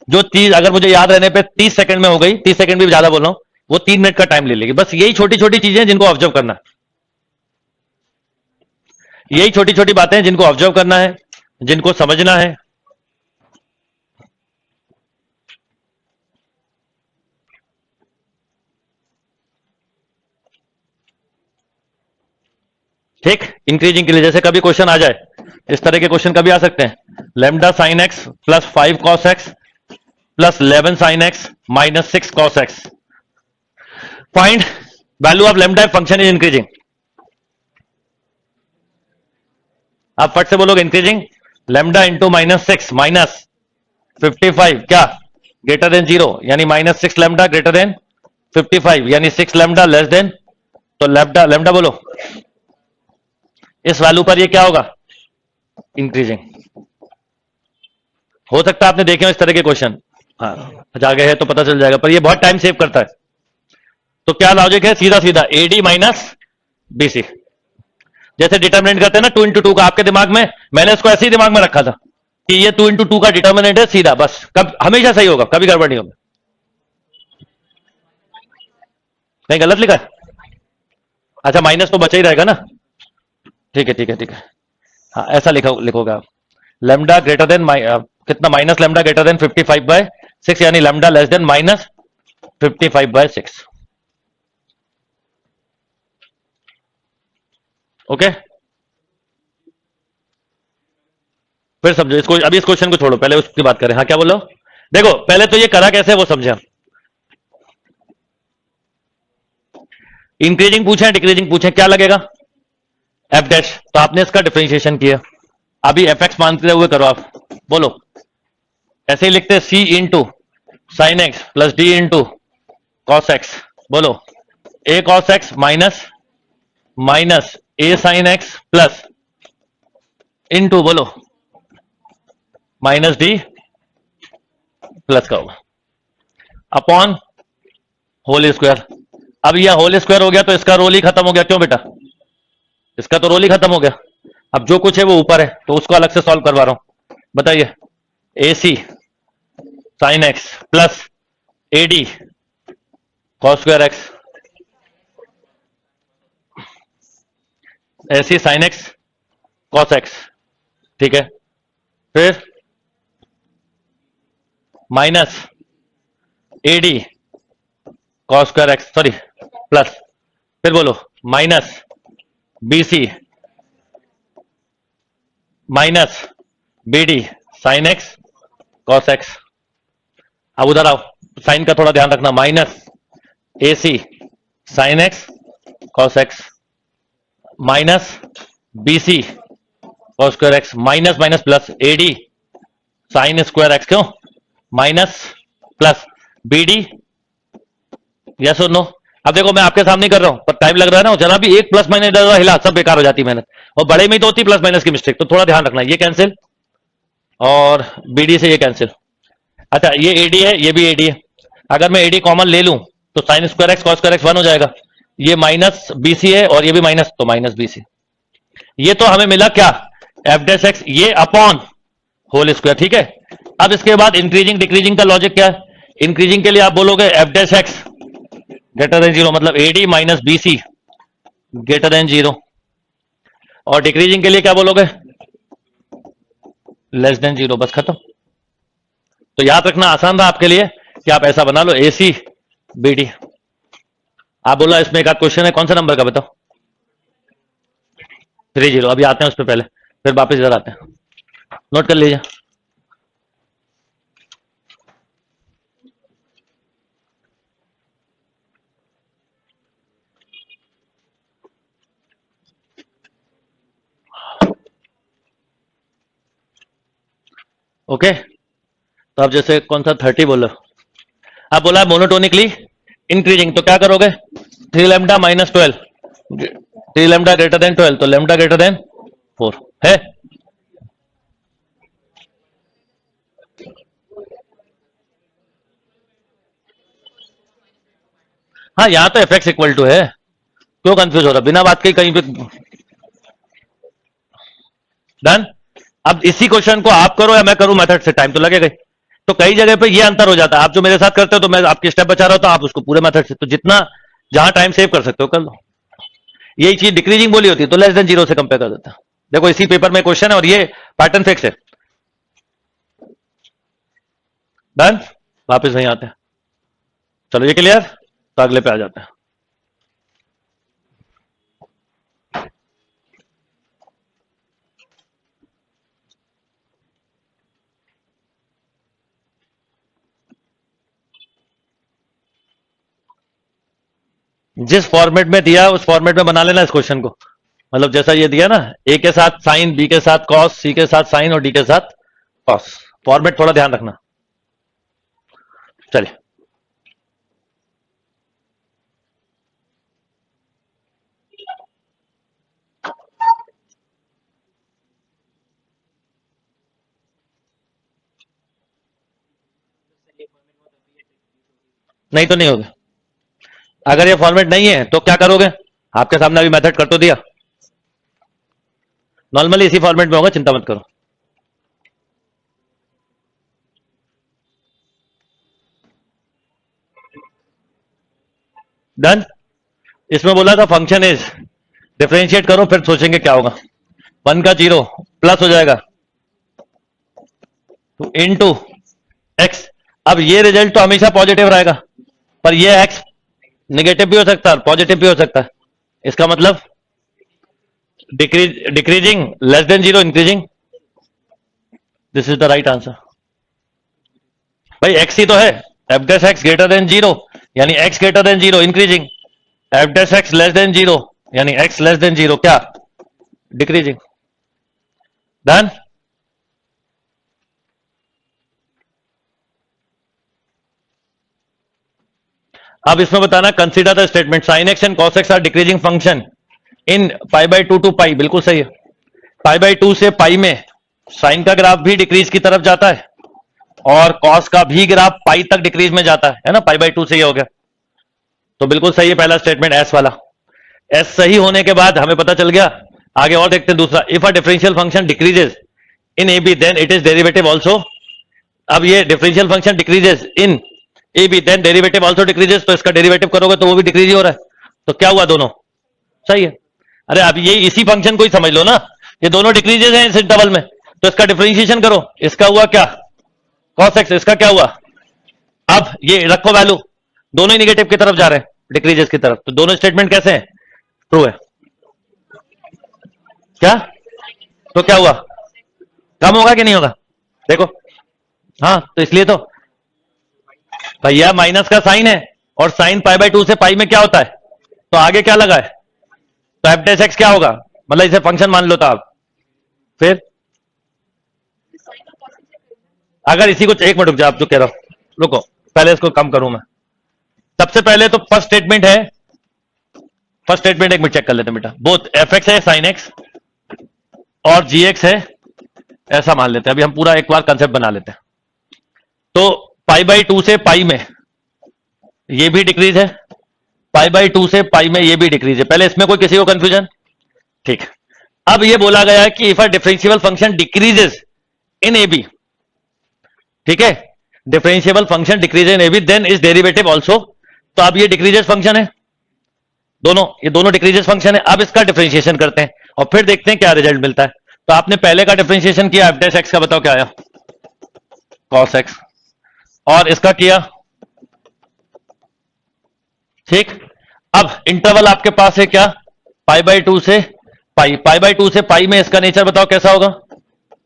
जो चीज अगर मुझे याद रहने पे 30 सेकंड में हो गई, 30 सेकंड भी ज्यादा बोल रहा हूं, वो 3 मिनट का टाइम ले लेगी। बस यही छोटी छोटी चीजें जिनको ऑब्जर्व करना है, यही छोटी छोटी बातें जिनको ऑब्जर्व करना है, जिनको समझना है। ठीक, इंक्रीजिंग के लिए जैसे कभी क्वेश्चन आ जाए, इस तरह के क्वेश्चन कभी आ सकते हैं, lambda sine x plus 5 cos x plus 11 sine x minus 6 cos x, find value of lambda if function is increasing. आप फट से बोलोगे increasing, lambda into minus 6 minus 55 क्या ग्रेटर देन जीरो, यानी माइनस 6 लेमडा ग्रेटर देन 55 यानी 6 लेमडा लेस देन, तो लेमडा लेमडा बोलो, इस वैल्यू पर ये क्या होगा, इंक्रीजिंग। हो सकता है आपने देखे हो इस तरह के क्वेश्चन, हाँ जागे है तो पता चल जाएगा, पर ये बहुत टाइम सेव करता है। तो क्या लॉजिक है, सीधा सीधा एडी माइनस बीसी। जैसे डिटर्मिनेंट करते हैं ना 2 इंटू 2 का, आपके दिमाग में, मैंने इसको ऐसे ही दिमाग में रखा था कि ये 2 इंटू 2 का डिटर्मिनेंट है सीधा, बस कब हमेशा सही होगा, कभी गड़बड़ नहीं होगा। कहीं गलत लिखा है, अच्छा माइनस तो बचा ही रहेगा ना, ठीक है ठीक है ठीक है, हाँ ऐसा लिखोगे आप, लेमडा ग्रेटर देन कितना, माइनस लेमडा ग्रेटर देन 55/6 यानी lambda less than minus 55/6। Okay, फिर समझो इसको, अभी इस क्वेश्चन को छोड़ो, पहले उसकी बात करें। हाँ क्या बोलो, देखो पहले तो ये करा कैसे वो समझे। इंक्रीजिंग पूछे डिक्रीजिंग पूछे, क्या लगेगा, एफ डैश, तो आपने इसका डिफरेंशिएशन किया, अभी एफ एक्स मानते हुए करो आप, बोलो ऐसे ही लिखते C into sine x plus D into cos x, बोलो A cos x minus minus A sine x plus into बोलो माइनस डी प्लस का होगा अपॉन होल स्क्वायर। अब यह होल स्क्वायर हो गया तो इसका रोल ही खत्म हो गया, क्यों बेटा, इसका तो रोल ही खत्म हो गया। अब जो कुछ है वो ऊपर है तो उसको अलग से सॉल्व करवा रहा हूं, बताइए a c sine x plus a d cos square x, a c sine x cos x, ठीक है, फिर minus a d cos square x, sorry plus, फिर बोलो minus b c minus b d sine x cos x. अब उधर आओ, साइन का थोड़ा ध्यान रखना, minus a c sine x cos x minus b c cos square x, minus minus plus a d sine square X, क्यों minus plus B D, yes और नो। अब देखो मैं आपके सामने कर रहा हूं पर टाइम लग रहा है ना, जरा भी एक प्लस माइनस हिला सब बेकार हो जाती है मेहनत, और बड़े में तो होती प्लस माइनस की मिस्टेक, तो थोड़ा ध्यान रखना, ये कैंसिल और बीडी से ये कैंसिल। अच्छा ये एडी है, ये भी एडी है, अगर मैं एडी कॉमन ले लूं तो sine square x cos square x 1 हो जाएगा, ये माइनस बीसी है और ये भी माइनस, तो माइनस बीसी। ये तो हमें मिला क्या, एफ डैश एक्स, ये अपॉन होल स्क्वायर, ठीक है। अब इसके बाद इंक्रीजिंग डिक्रीजिंग का लॉजिक क्या है, इंक्रीजिंग के लिए आप बोलोगे f dash x greater than zero, मतलब a d minus BC greater than zero, और डिक्रीजिंग के लिए क्या बोलोगे, लेस देन जीरो, बस खत्म। तो याद रखना आसान था आपके लिए कि आप ऐसा बना लो ए सी बी डी। आप बोला इसमें एक आध क्वेश्चन है, कौन सा नंबर का बताओ, 30, अभी आते हैं उस पर पहले, फिर वापस इधर आते हैं, नोट कर लीजिए। ओके, तो अब जैसे कौन सा 30 बोलो, आप बोला मोनोटोनिकली इंक्रीजिंग, तो क्या करोगे, 3 lambda minus 12, 3 lambda greater than 12, तो लैम्डा ग्रेटर देन 4 है। हाँ यहां तो एफ एक्स इक्वल टू है, क्यों कंफ्यूज हो रहा बिना बात के कहीं पे। डन। अब इसी क्वेश्चन को आप करो या मैं करूं मेथड से, टाइम तो लगेगा ही। तो कई जगह पे ये अंतर हो जाता है, आप जो मेरे साथ करते हो तो मैं आपकी स्टेप बचा रहा हूं, तो आप उसको पूरे मेथड से, तो जितना जहां टाइम सेव कर सकते हो कर लो। यही चीज डिक्रीजिंग बोली होती है तो लेस देन 0 से कंपेयर कर देता है। देखो इसी पेपर में क्वेश्चन है और ये पैटर्न फिक्स है। डन। वापस वहीं आते हैं, चलो ये क्लियर, तो अगले पे आ जाते हैं। जिस फॉर्मेट में दिया उस फॉर्मेट में बना लेना इस क्वेश्चन को, मतलब जैसा ये दिया ना, ए के साथ साइन, बी के साथ कॉस, सी के साथ साइन और डी के साथ कॉस, फॉर्मेट थोड़ा ध्यान रखना। चलिए नहीं तो नहीं होगा। अगर ये फॉर्मेट नहीं है तो क्या करोगे, आपके सामने अभी मेथड कर तो दिया, नॉर्मली इसी फॉर्मेट में होगा, चिंता मत करो। डन। इसमें बोला था फंक्शन इज, डिफरेंशिएट करो फिर सोचेंगे क्या होगा। 1 का 0 प्लस हो जाएगा तो इनटू एक्स। अब ये रिजल्ट तो हमेशा पॉजिटिव रहेगा, पर ये एक्स निगेटिव भी हो सकता है पॉजिटिव भी हो सकता है। इसका मतलब decreasing, less than 0, increasing. This is the right answer. भाई एक्स ही तो है, F dash x greater then 0 यानी x greater then 0 increasing, F dash x less than 0 यानी एक्स लेस देन 0 क्या, डिक्रीजिंग। डन। अब इसमें बताना consider the statement sine x and cos x are decreasing function in pi by 2 two pi. बिल्कुल सही है, पाई बाई 2 से पाई में साइन का ग्राफ भी डिक्रीज की तरफ जाता है और कॉस का भी ग्राफ पाई तक डिक्रीज में जाता है ना, पाई बाई 2 से ये हो गया, तो बिल्कुल सही है पहला स्टेटमेंट एस वाला। एस सही होने के बाद हमें पता चल गया, आगे और देखते हैं दूसरा। If a differential function decreases in A B then it is derivative also. अब ये differential function decreases in A B then derivative also decreases, तो इसका डेरिवेटिव करोगे तो वो भी डिक्रीज ही हो रहा है, तो क्या हुआ, दोनों सही है। अरे अब ये इसी फंक्शन को ही समझ लो ना, ये दोनों डिक्रीजेस हैं इस इंटरवल में, तो इसका डिफरेंशिएशन करो, इसका हुआ क्या cos x, इसका क्या हुआ। अब ये रखो वैल्यू, दोनों ही निगेटिव की तरफ जा रहे हैं, डिक्रीजेस की तरफ, तो दोनों स्टेटमेंट कैसे हैं, ट्रू है। क्या, तो क्या हुआ, कम होगा कि नहीं होगा, देखो। हाँ तो इसलिए तो भैया माइनस का साइन है और साइन पाई बाई 2 से पाई में क्या होता है, तो आगे क्या लगा है, तो एफ डैश एक्स क्या होगा, मतलब इसे फंक्शन मान लो था आप। फिर अगर इसी को, एक मिनट रुक जाओ, आप जो कह रहा हो रुको, पहले इसको कम करूं मैं। सबसे पहले तो फर्स्ट स्टेटमेंट है, फर्स्ट स्टेटमेंट एक मिनट चेक कर लेते हैं बेटा, बोथ एफ एक्स है साइन एक्स और जी एक्स है, ऐसा मान लेते हैं। अभी हम पूरा एक बार कंसेप्ट बना लेते हैं। तो पाई बाई 2 से पाई में ये भी डिक्रीज है, पाई बाई 2 से पाई में ये भी डिक्रीज है, पहले इसमें कोई किसी को कंफ्यूजन, ठीक। अब ये बोला गया है कि if a differentiable function decreases in A B, ठीक है, differentiable function decrease in A B then is derivative also, तो अब ये डिक्रीजेस फंक्शन है, दोनों, ये दोनों डिक्रीजेस फंक्शन है। अब इसका डिफरेंशिएशन करते हैं और फिर देखते हैं क्या रिजल्ट मिलता है। तो आपने पहले का डिफरेंशिएशन किया, एफ डैश एक्स का बताओ क्या आया, कॉस एक्स, और इसका किया, ठीक। अब इंटरवल आपके पास है क्या, पाई बाई 2 से पाई, पाई बाई 2 से पाई में इसका नेचर बताओ कैसा होगा,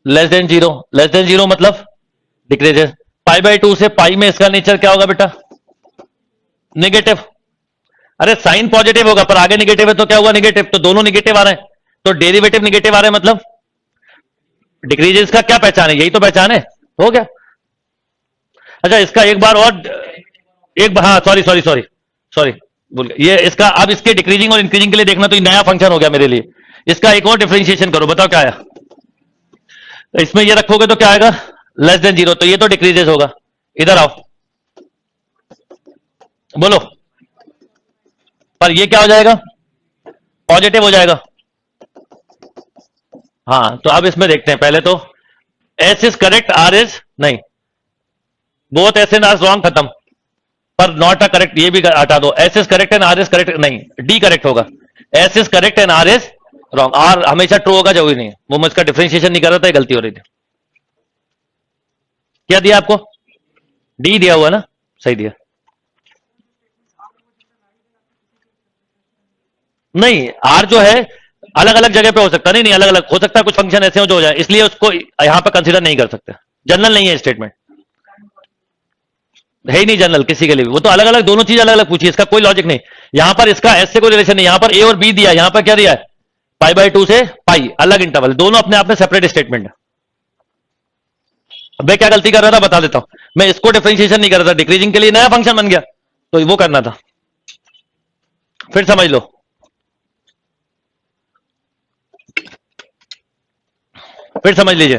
लेस देन 0, लेस देन 0 मतलब डिक्रीजेस। पाई बाई 2 से पाई में इसका नेचर क्या होगा बेटा, नेगेटिव। अरे साइन पॉजिटिव होगा पर आगे निगेटिव है तो क्या हुआ, निगेटिव, तो दोनों निगेटिव आ रहे हैं, तो डेरिवेटिव निगेटिव आ रहे हैं, मतलब डिक्रीजेस का क्या पहचान है, यही तो पहचान है, हो गया। अच्छा इसका एक बार और, एक बार, हाँ सॉरी सॉरी सॉरी सॉरी, बोल गया ये इसका। अब इसके डिक्रीजिंग और इंक्रीजिंग के लिए देखना, तो ये नया फंक्शन हो गया मेरे लिए। इसका एक और डिफरेंशिएशन करो, बताओ क्या आया। इसमें ये रखोगे तो क्या आएगा, लेस देन जीरो, तो ये तो डिक्रीजेस होगा। इधर आओ, बोलो। पर ये क्या हो जाएगा, पॉजिटिव हो जाएगा। हाँ, तो अब इसमें देखते हैं पहले तो, S is correct, R is नहीं, both S and R wrong, खत्म। पर नॉट अ करेक्ट, ये भी हटा दो। S is correct and R is correct नहीं, डी करेक्ट होगा। S is correct and R is wrong, R हमेशा ट्रू होगा, जरूरी नहीं है। वो मैं इसका डिफरेंशिएशन नहीं कर रहा था, गलती हो रही थी। क्या दिया आपको, डी दिया हुआ ना, सही दिया। नहीं, आर जो है अलग अलग जगह पे हो सकता है, नहीं अलग अलग हो सकता है, कुछ फंक्शन ऐसे हो जो हो जाए, इसलिए उसको यहां पर कंसीडर नहीं कर सकते। जनरल नहीं है स्टेटमेंट, है ही नहीं जनरल किसी के लिए भी। वो तो अलग अलग, दोनों चीज अलग अलग पूछी, इसका कोई लॉजिक नहीं। यहां पर इसका एस से कोई रिलेशन नहीं, यहां पर ए और बी दिया, यहां पर क्या दिया है, पाई बाई टू से पाई, अलग इंटरवल, दोनों अपने आप में सेपरेट स्टेटमेंट है। अब मैं क्या गलती कर रहा था बता देता हूं, मैं इसको डिफरेंशिएशन नहीं कर रहा था, डिक्रीजिंग के लिए नया फंक्शन बन गया, तो वो करना था। फिर समझ लो, फिर समझ लीजिए।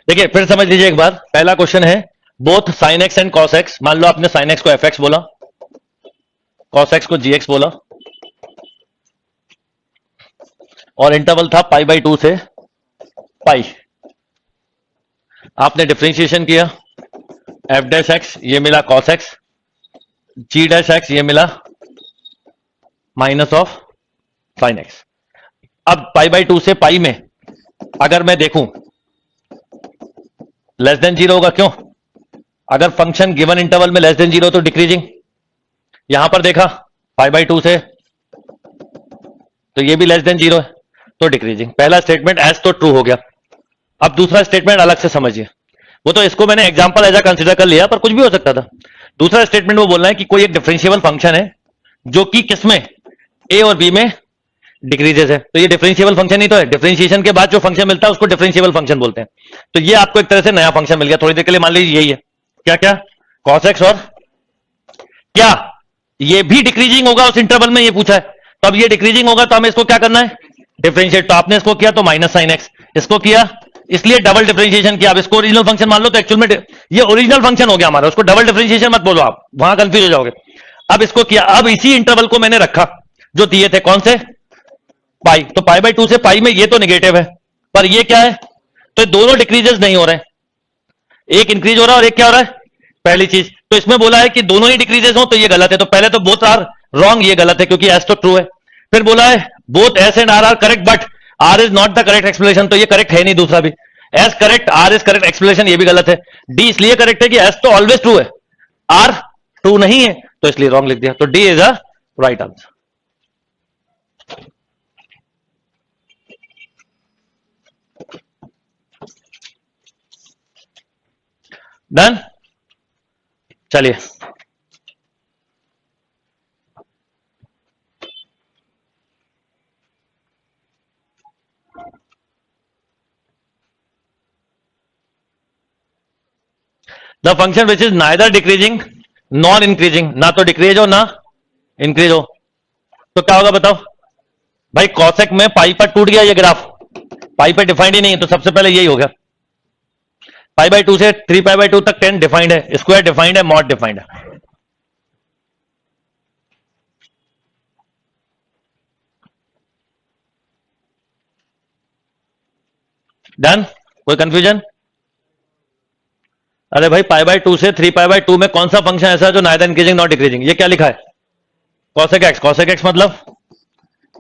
देखिए फिर समझ लीजिए एक बार। पहला क्वेश्चन है, both sign x and cos x. मान लो आपने साइन एक्स को एफ एक्स बोला, कॉस एक्स को जी एक्स बोला, और इंटरवल था पाई बाई टू से पाई। आपने डिफरेंशिएशन किया, एफ डैश एक्स ये मिला कॉस एक्स, जी डैश एक्स ये मिला माइनस ऑफ साइन एक्स। अब पाई बाई टू से पाई में अगर मैं देखूं लेस देन जीरो होगा, क्यों, अगर फंक्शन गिवन इंटरवल में लेस देन जीरो तो डिक्रीजिंग। यहां पर देखा पाई बाई टू से, तो ये भी लेस देन जीरो है, तो डिक्रीजिंग। पहला स्टेटमेंट एज तो ट्रू हो गया। अब दूसरा स्टेटमेंट अलग से समझिए, वो तो इसको मैंने एग्जांपल एज कंसीडर कर लिया, पर कुछ भी हो सकता था। दूसरा स्टेटमेंट वो बोलना है कि कोई एक डिफरेंशिएबल फंक्शन है जो कि किसमें, ए और बी में डिक्रीजेस है, तो ये डिफरेंशिएबल फंक्शन ही तो है। डिफरेंशिएशन के बाद जो फंक्शन मिलता है उसको डिफरेंशिएबल फंक्शन बोलते हैं। तो ये आपको एक तरह से नया फंक्शन मिल गया थोड़ी देर के लिए, मान लीजिए यही है, क्या क्या, कॉस एक्स, और क्या ये भी डिक्रीजिंग होगा उस इंटरवल में, ये पूछा है। तो अब ये डिक्रीजिंग होगा तो हमें इसको क्या करना है, डिफरेंशिएट। तो आपने इसको किया तो माइनस साइन एक्स, इसको किया इसलिए डबल डिफरेंशिएशन किया। अब इसको ओरिजिनल फंक्शन मान लो, तो एक्चुअल में ये ओरिजिनल फंक्शन हो गया हमारा, उसको डबल डिफरेंशिएशन मत बोलो, आप वहां कंफ्यूज हो जाओगे। अब इसको किया, अब इसी इंटरवल को मैंने रखा जो दिए थे, कौन से, पाई। तो पाई बाई टू से पाई में ये तो निगेटिव है, पर ये क्या है, तो दोनों डिक्रीजेस नहीं हो रहे हैं, एक इंक्रीज हो रहा है और एक क्या हो रहा है, पहली चीज। तो इसमें बोला है कि दोनों ही डिक्रीजेस हो तो ये गलत है, तो पहले तो बोथ आर रॉन्ग, ये गलत है क्योंकि एस तो ट्रू है। फिर बोला है both S and R correct but R is not the correct explanation, तो ये करेक्ट है नहीं। दूसरा भी S correct, R is correct explanation, ये भी गलत है। डी इसलिए करेक्ट है कि एस तो ऑलवेज ट्रू है, आर ट्रू नहीं है, तो इसलिए रॉन्ग लिख दिया। तो D is a right answer. Done, चलिए। The function which is neither decreasing non increasing, ना तो डिक्रीज हो ना इंक्रीज हो, तो क्या होगा बताओ भाई। कॉसेक में पाई पर टूट गया ये ग्राफ, पाई पर डिफाइंड ही नहीं है, तो सबसे पहले यही हो गया। पाई बाई टू से 3 पाई बाई टू तक 10 डिफाइंड है, स्क्वायर डिफाइंड है, मॉड डिफाइंड है। डन, कोई कंफ्यूजन। अरे भाई पाई बाई टू से 3 पाई बाई टू में कौन सा फंक्शन ऐसा है जो नाइदर इंक्रीजिंग नॉट डिक्रीजिंग, ये क्या लिखा है, कॉसेक एक्स। कॉसेक एक्स मतलब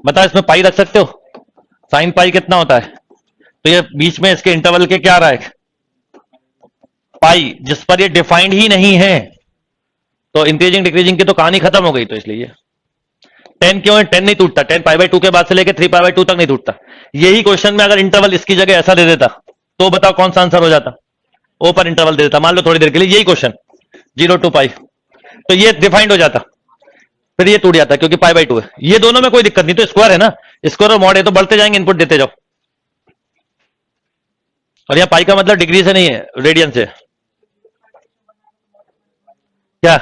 बता, इसमें पाई रख सकते हो, साइन पाई कितना होता है, तो ये बीच में इसके इंटरवल के क्या आ रहा है, पाई, जिस पर ये डिफाइंड ही नहीं है, तो इंक्रीजिंग डिक्रीजिंग की तो कहानी खत्म हो गई। तो इसलिए 10 क्यों है, 10 नहीं टूटता, 10 पाई बाई टू के बाद से लेकर 3 पाई बाई टू तक नहीं टूटता। यही क्वेश्चन में अगर इंटरवल इसकी जगह ऐसा दे देता तो बताओ कौन सा आंसर हो जाता, ओपन इंटरवल दे देता, मान लो थोड़ी देर के लिए यही क्वेश्चन 0 to पाई, तो ये डिफाइंड हो जाता। फिर ये टूट जाता है क्योंकि पाई बाई 2 है। ये दोनों में कोई दिक्कत नहीं, तो स्क्वायर है ना, स्क्वायर और मॉड है तो बढ़ते जाएंगे, इनपुट देते जाओ। और यहाँ पाई का मतलब डिग्री से नहीं है, रेडियन से। क्या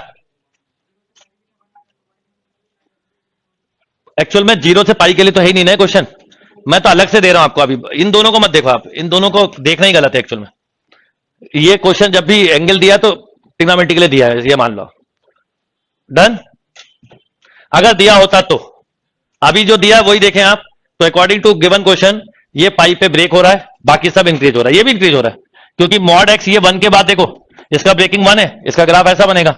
एक्चुअल में जीरो से पाई के लिए तो है ही नहीं ना क्वेश्चन, मैं तो अलग से दे रहा हूं आपको। अभी इन दोनों को मत देखो, आप इन दोनों को देखना ही गलत है एक्चुअल में। ये क्वेश्चन जब भी एंगल दिया तो ट्रिग्नोमेट्रिकली दिया है, ये मान लो। डन। अगर दिया होता तो अभी जो दिया वही देखें आप, तो अकॉर्डिंग टू गिवन क्वेश्चन ये पाई पे ब्रेक हो रहा है, बाकी सब इंक्रीज हो रहा है, ये भी इंक्रीज हो रहा है क्योंकि मॉड एक्स ये 1 के बाद देखो इसका ब्रेकिंग 1 है, इसका ग्राफ ऐसा बनेगा,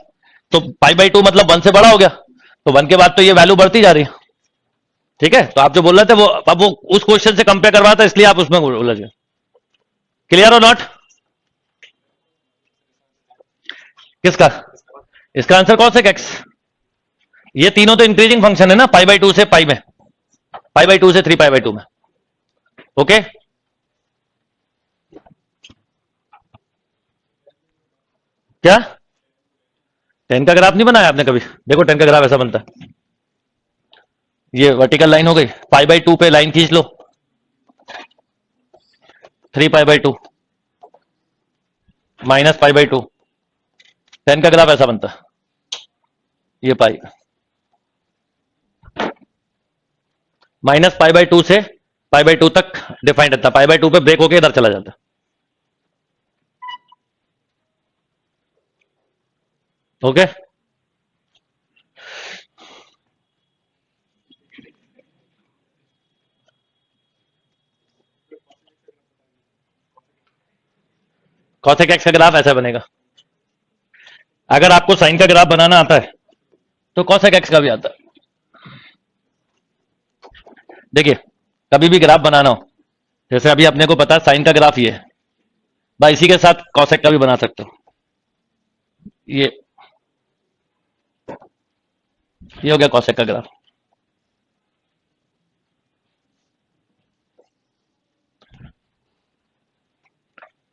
तो पाई बाई 2 मतलब 1 से बड़ा हो गया, तो 1 के बाद तो ये वैल्यू बढ़ती जा रही है। ठीक है, तो आप जो बोल रहे थे वो अब वो उस क्वेश्चन से कंपेयर करवा था, इसलिए आप उसमें उलझ गए। क्लियर और नॉट? किसका? इसका आंसर कौन सा एक्स, ये तीनों तो इंक्रीजिंग फंक्शन है ना, पाई बाई 2 से पाई में, पाई बाई 2 से 3 पाई बाई 2 में। ओके, क्या 10 का ग्राफ नहीं बनाया आपने कभी? देखो 10 का ग्राफ ऐसा बनता है, ये वर्टिकल लाइन हो गई, पाई बाई 2 पे लाइन खींच लो, 3 पाई बाई 2 माइनस पाई बाई 2, 10 का ग्राफ ऐसा बनता है, ये पाई माइनस पाई बाई 2 से पाई बाई 2 तक डिफाइंड रहता, पाई बाई 2 पे ब्रेक होके इधर चला जाता। ओके, कॉसेक एक्स का ग्राफ ऐसा बनेगा। अगर आपको साइन का ग्राफ बनाना आता है तो कॉसेक एक्स का भी आता है। देखिए कभी भी ग्राफ बनाना हो, जैसे अभी अपने को पता है साइन का ग्राफ ये है, भाई इसी के साथ कॉसेक का भी बना सकते हो। ये हो गया कॉसेक का ग्राफ।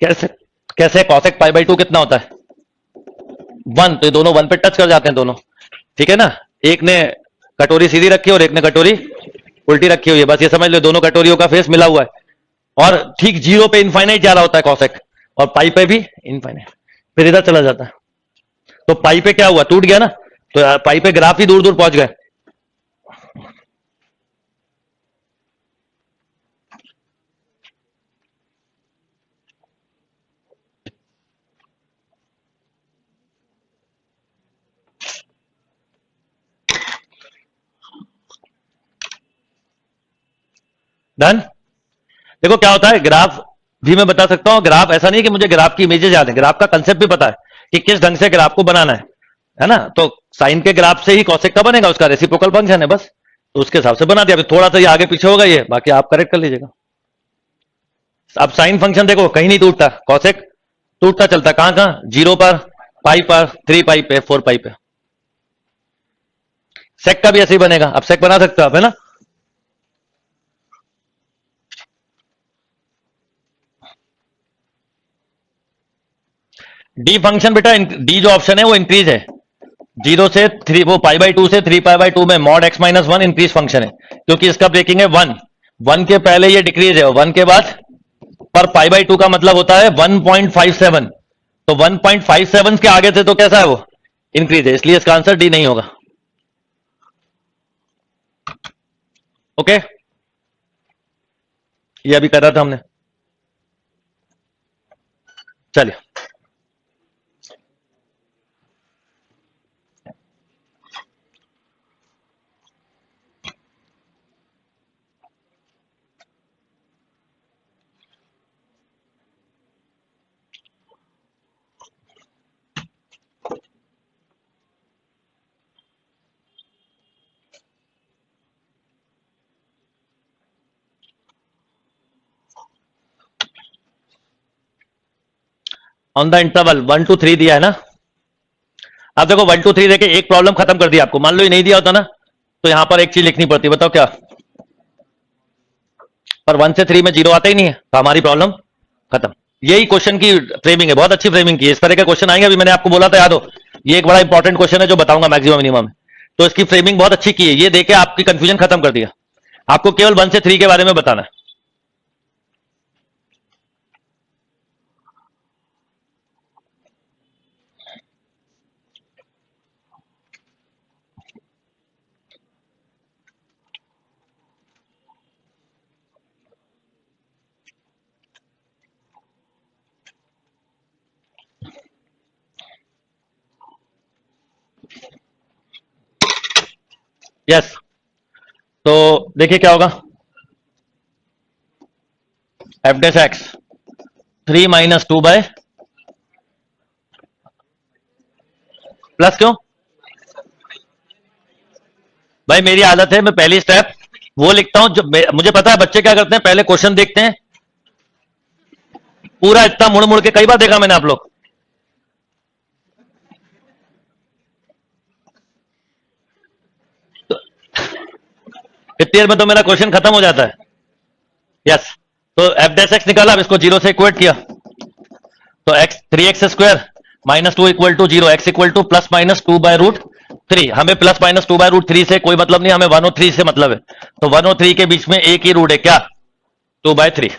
कैसे कैसे कॉसेक पाई बाई 2 कितना होता है? 1, तो ये दोनों 1 पे टच कर जाते हैं दोनों, ठीक है ना। एक ने कटोरी सीधी रखी है और एक ने कटोरी उल्टी रखी हुई है, बस ये समझ लो दोनों कटोरियों का फेस मिला हुआ है, और ठीक जीरो पे इनफाइनाइट जा रहा होता है कॉसेक, और पाई पे भी इनफाइनाइट, फिर इधर चला जाता है। तो पाई पे क्या हुआ, टूट गया ना, तो पाई पे ग्राफ ही दूर दूर पहुंच गए। डन। देखो क्या होता है, ग्राफ भी मैं बता सकता हूं, ग्राफ ऐसा नहीं कि मुझे ग्राफ की इमेजेस याद है, ग्राफ का कंसेप्ट भी पता है कि किस ढंग से ग्राफ को बनाना है ना। तो साइन के ग्राफ से ही कॉसेक का बनेगा, उसका रेसिप्रोकल फंक्शन है बस, तो उसके हिसाब से बना दिया। थोड़ा सा ये आगे पीछे होगा ये, बाकी आप करेक्ट कर लीजिएगा। अब साइन फंक्शन देखो कहीं नहीं टूटता, कॉसेक टूटता चलता, कहां कहां, 0 पर, पाई पर, 3 पाई पे, 4 पाई पे। सेक का भी ऐसे ही बनेगा, अब सेक बना सकते हो आप, है ना। डी फंक्शन बेटा, डी जो ऑप्शन है वो इंक्रीज है, 0 से 3, वो पाई बाई 2 से 3 पाई बाई 2 में mod x minus 1 increase function है, क्योंकि इसका ब्रेकिंग है 1, 1 के पहले ये डिक्रीज है, 1 के बाद पर पाई बाई 2 का मतलब होता है 1.57, तो 1.57 के आगे से तो कैसा है वो इंक्रीज है, इसलिए इसका आंसर डी नहीं होगा। ओके, ये अभी कर रहा था हमने, चलिए। ऑन द इंटरवल 1 to 3 दिया है ना। अब देखो 1 to 3 देके एक प्रॉब्लम खत्म कर दिया आपको, मान लो ये नहीं दिया होता ना तो यहां पर एक चीज लिखनी पड़ती, बताओ क्या, पर 1 से 3 में 0 आता ही नहीं है, तो हमारी प्रॉब्लम खत्म। यही क्वेश्चन की फ्रेमिंग है, बहुत अच्छी फ्रेमिंग की, इस तरह के क्वेश्चन आएंगे। अभी मैंने आपको बोला था, याद हो, ये एक बड़ा इंपॉर्टेंट क्वेश्चन है जो बताऊंगा मैक्सिमम मिनिमम। तो इसकी फ्रेमिंग बहुत अच्छी की है, ये देके आपकी कंफ्यूजन खत्म कर दिया। आपको केवल 1 से 3 के बारे में बताना है। यस, तो देखिए क्या होगा, F dash X 3 - 2 by plus, क्यों भाई? मेरी आदत है, मैं पहली स्टेप वो लिखता हूं जो मुझे पता है बच्चे क्या करते हैं, पहले क्वेश्चन देखते हैं पूरा इतना मुड़ मुड़ के, कई बार देखा मैंने आप लोग। इतनी देर में तो मेरा क्वेश्चन खत्म हो जाता है। यस, तो एफ डैश एक्स निकाला, अब इसको जीरो से इक्वेट किया, तो X 3x² -2 equal to zero, X equal to +-2/√3। हमें +-2/√3 से कोई मतलब नहीं, हमें 103 से मतलब है। तो 103 के बीच में एक ही रूट है, क्या? 2/3,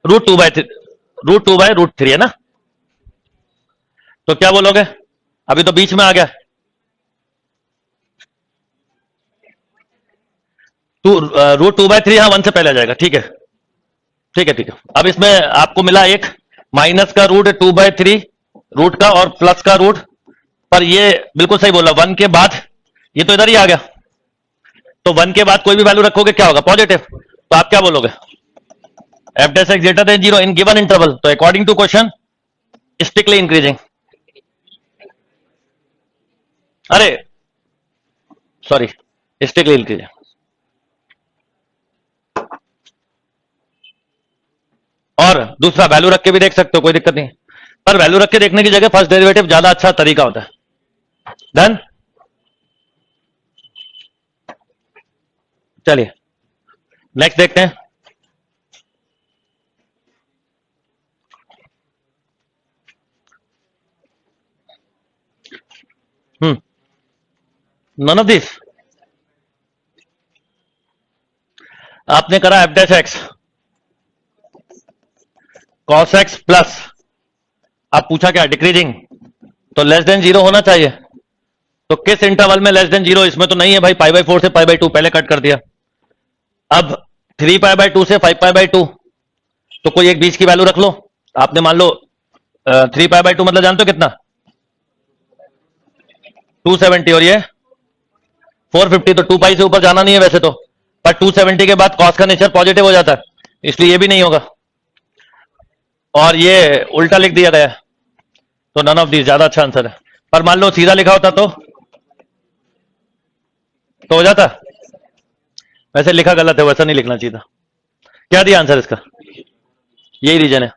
√2/3, √2/√3 है ना? तो क्या बोलोगे? अभी तो बीच में आ गया, √2/3, हाँ 1 से पहले आ जाएगा, ठीक है, ठीक है, ठीक है। अब इसमें आपको मिला एक माइनस का रूट 2/3 रूट का, और प्लस का रूट, पर ये बिल्कुल सही बोला, 1 के बाद ये तो इधर ही आ गया, तो 1 के बाद कोई भी वैल्यू रखोगे क्या होगा? पॉजिटिव। तो आप क्या बोलोगे? F dash x greater than zero in given interval, तो according to question strictly increasing. अरे सॉरी, स्ट्रिक्टली इंक्रीजिंग। और दूसरा वैल्यू रख के भी देख सकते हो, कोई दिक्कत नहीं, पर वैल्यू रख के देखने की जगह फर्स्ट डेरिवेटिव ज्यादा अच्छा तरीका होता है। डन, चलिए नेक्स्ट देखते हैं। हम्म, नन ऑफ दिस। आपने करा F dash x cos x plus, आप पूछा क्या? डिक्रीजिंग, तो लेस देन जीरो होना चाहिए। तो किस इंटरवल में लेस देन जीरो? इसमें तो नहीं है भाई, π/4 से π/2 पहले कट कर दिया। अब 3π/2 से 5π/2, तो कोई एक बीच की वैल्यू रख लो। आपने मान लो 3π/2 मतलब जानते हो कितना? 270, और ये 450, तो 2 पाई से ऊपर जाना नहीं है वैसे तो, पर 270 के बाद कॉस का नेचर पॉजिटिव हो जाता है, इसलिए ये भी नहीं होगा, और ये उल्टा लिख दिया गया है, तो नन ऑफ दिस ज्यादा अच्छा आंसर है। पर मान लो सीधा लिखा होता तो हो जाता। वैसे लिखा गलत है, वैसा नहीं लिखना चाहिए था। क्या दिया आंसर इसका? यही रीजन है।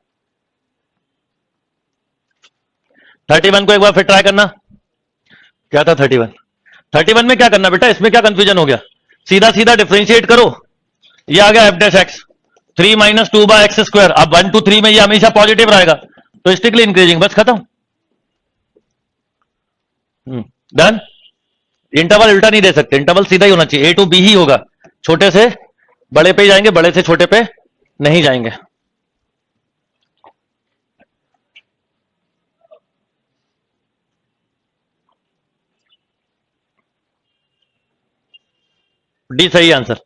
31 को एक बार फिर ट्राई करना। क्या था 31? 31 में क्या करना बेटा, इसमें क्या कंफ्यूजन हो गया? सीधा सीधा डिफ्रेंशिएट करो, ये आ गया एफ डैश एक्स 3 - 2/x²। अब 1 to 3 में ये हमेशा पॉजिटिव रहेगा, तो स्ट्रिक्टली इंक्रीजिंग, बस खत्म। डन। इंटरवल उल्टा नहीं दे सकते, इंटरवल सीधा ही होना चाहिए, A to B ही होगा, छोटे से बड़े पे ही जाएंगे, बड़े से छोटे पे नहीं जाएंगे। डी सही आंसर।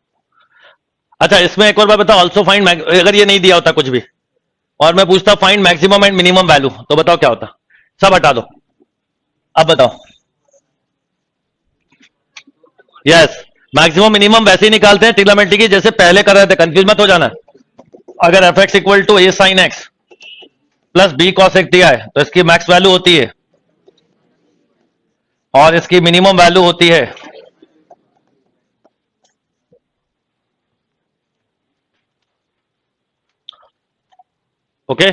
अच्छा, इसमें एक और बात बताओ, ऑल्सो फाइंड, अगर ये नहीं दिया होता कुछ भी और मैं पूछता find maximum and minimum value, तो बताओ क्या होता? सब हटा दो, अब बताओ। यस, मैक्सिमम मिनिमम वैसे ही निकालते हैं ट्रिग्नोमेट्री की, जैसे पहले कर रहे थे, कंफ्यूज मत हो जाना। अगर F X equal to A sine x plus B cos X दिया है, तो इसकी मैक्स वैल्यू होती है और इसकी मिनिमम वैल्यू होती है। Okay,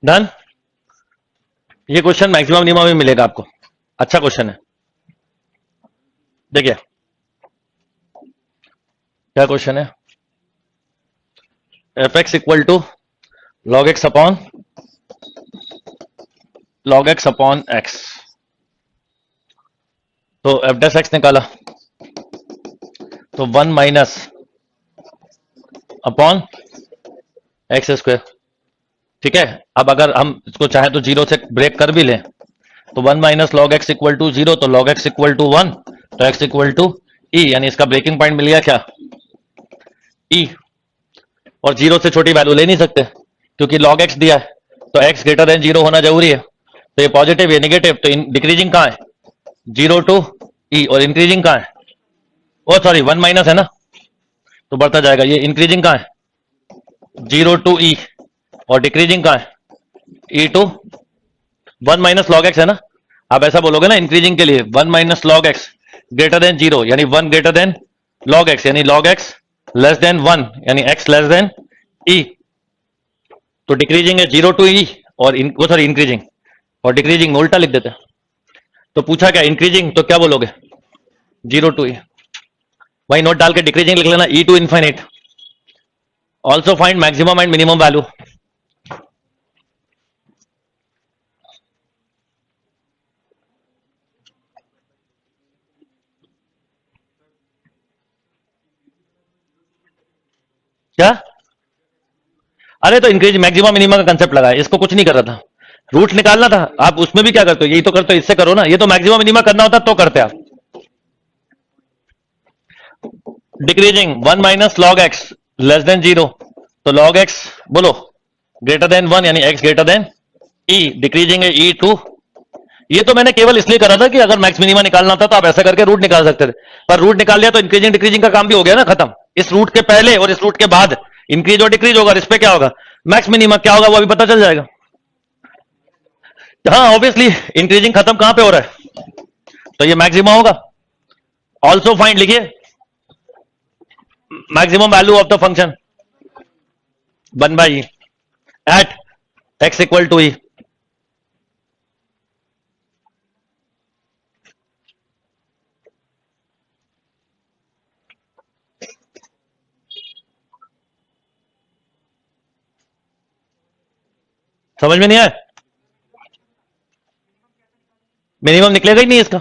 done. ये क्वेश्चन मैक्सिमम मिनिमम में मिलेगा आपको, अच्छा क्वेश्चन है। देखिए क्या क्वेश्चन है, F X equal to log X upon X. तो एफ डैश एक्स निकाला तो 1 माइनस अपॉन एक्स स्क्वायर। ठीक है, अब अगर हम इसको चाहे तो जीरो से ब्रेक कर भी लें तो 1 minus log X equal to जीरो, तो लॉग एक्स इक्वल टू 1, तो एक्स इक्वल टू ई, यानी इसका ब्रेकिंग पॉइंट मिल गया क्या, ई। और जीरो से छोटी वैल्यू ले नहीं सकते क्योंकि लॉग एक्स दिया है, तो एक्स ग्रेटर देन जीरो होना जरूरी है। तो ये पॉजिटिव ये निगेटिव, तो डिक्रीजिंग कहां है, जीरो टू ई, और इंक्रीजिंग कहां है, ओ सॉरी 1 माइनस है ना, तो बढ़ता जाएगा। ये इंक्रीजिंग कहां है, जीरो टू ई, और डिक्रीजिंग कहां है, ई टू 1 माइनस लॉग एक्स है ना। आप ऐसा बोलोगे ना इंक्रीजिंग के लिए, 1 minus log x greater than zero, यानी 1 ग्रेटर देन लॉग एक्स, यानी लॉग एक्स लेस देन 1, यानी एक्स लेस देन ई। तो डिक्रीजिंग है जीरो टू ई, और वो सॉरी इंक्रीजिंग, और डिक्रीजिंग में उल्टा लिख देते हैं। तो पूछा क्या इंक्रीजिंग, तो क्या बोलोगे, जीरो टू ई, वही नोट डाल के डिक्रीजिंग लिख लेना, e to infinite. Also find maximum and minimum value. क्या, अरे तो इंक्रीज मैक्सिमम मिनिमम का कंसेप्ट लगा है, इसको कुछ नहीं कर रहा था, रूट निकालना था। आप उसमें भी क्या करते हो, यही तो करते हो, इससे करो ना, ये तो मैक्सिमम मिनिमम करना होता तो करते आप। Decreasing 1 minus log x less than zero, तो लॉग एक्स बोलो ग्रेटर देन 1, यानी एक्स ग्रेटर देन ई, डिक्रीजिंग है ई टू। ये तो मैंने केवल इसलिए करा था कि अगर मैक्स मिनिमा निकालना था तो आप ऐसा करके रूट निकाल सकते थे, पर रूट निकाल लिया तो इंक्रीजिंग डिक्रीजिंग का काम भी हो गया ना खत्म। इस रूट के पहले और इस रूट के बाद इंक्रीज और डिक्रीज होगा, इस पे क्या होगा, मैक्स मिनिमा क्या होगा वो अभी पता चल जाएगा। हाँ ऑब्वियसली इंक्रीजिंग खत्म कहां पे हो रहा है, तो ये मैक्सिमम होगा। ऑल्सो फाइंड लिखिए maximum value of the function 1 by at x equal to e. समझ में नहीं आया, मिनिमम निकलेगा ही नहीं इसका।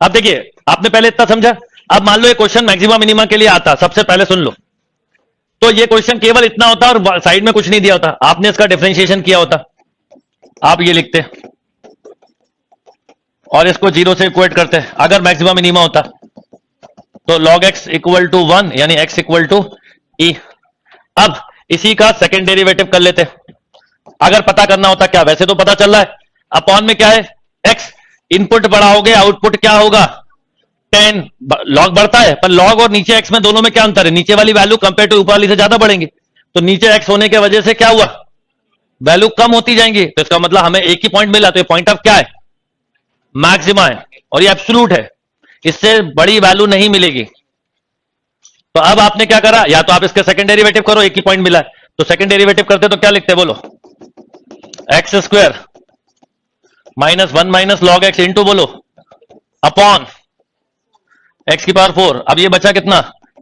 अब देखिए आपने पहले इतना समझा, अब मान लो ये क्वेश्चन मैक्सिमम मिनिमम के लिए आता, सबसे पहले सुन लो, तो ये क्वेश्चन केवल इतना होता और साइड में कुछ नहीं दिया होता, आपने इसका डिफरेंशिएशन किया होता, आप ये लिखते और इसको जीरो से इक्वेट करते। अगर मैक्सिमम मिनिमम होता तो log x इक्वल टू 1, यानी x इक्वल टू ई। अब इसी का सेकेंड डेरिवेटिव कर लेते, अगर पता करना होता क्या, वैसे तो पता चल रहा है, अपॉन में क्या है x, इनपुट बढ़ाओगे आउटपुट क्या होगा 10, लॉग बढ़ता है, पर लॉग और नीचे x में दोनों में क्या अंतर है, नीचे वाली वैल्यू कंपेयर टू ऊपर वाली से ज्यादा बढ़ेंगे, तो नीचे x होने की वजह से क्या हुआ, वैल्यू कम होती जाएंगी, तो इसका मतलब हमें एक ही पॉइंट मिला, तो ये पॉइंट ऑफ क्या है, मैक्सिमा है, और ये एब्सोल्यूट है, इससे बड़ी वैल्यू नहीं मिलेगी। तो अब आपने क्या करा, या तो आप इसके सेकंड डेरिवेटिव करो, एक ही पॉइंट मिला है, तो सेकंड डेरिवेटिव करते तो क्या लिखते बोलो, x square minus 1 minus log x into बोलो अपॉन एक्स की पावर 4। अब ये बचा कितना,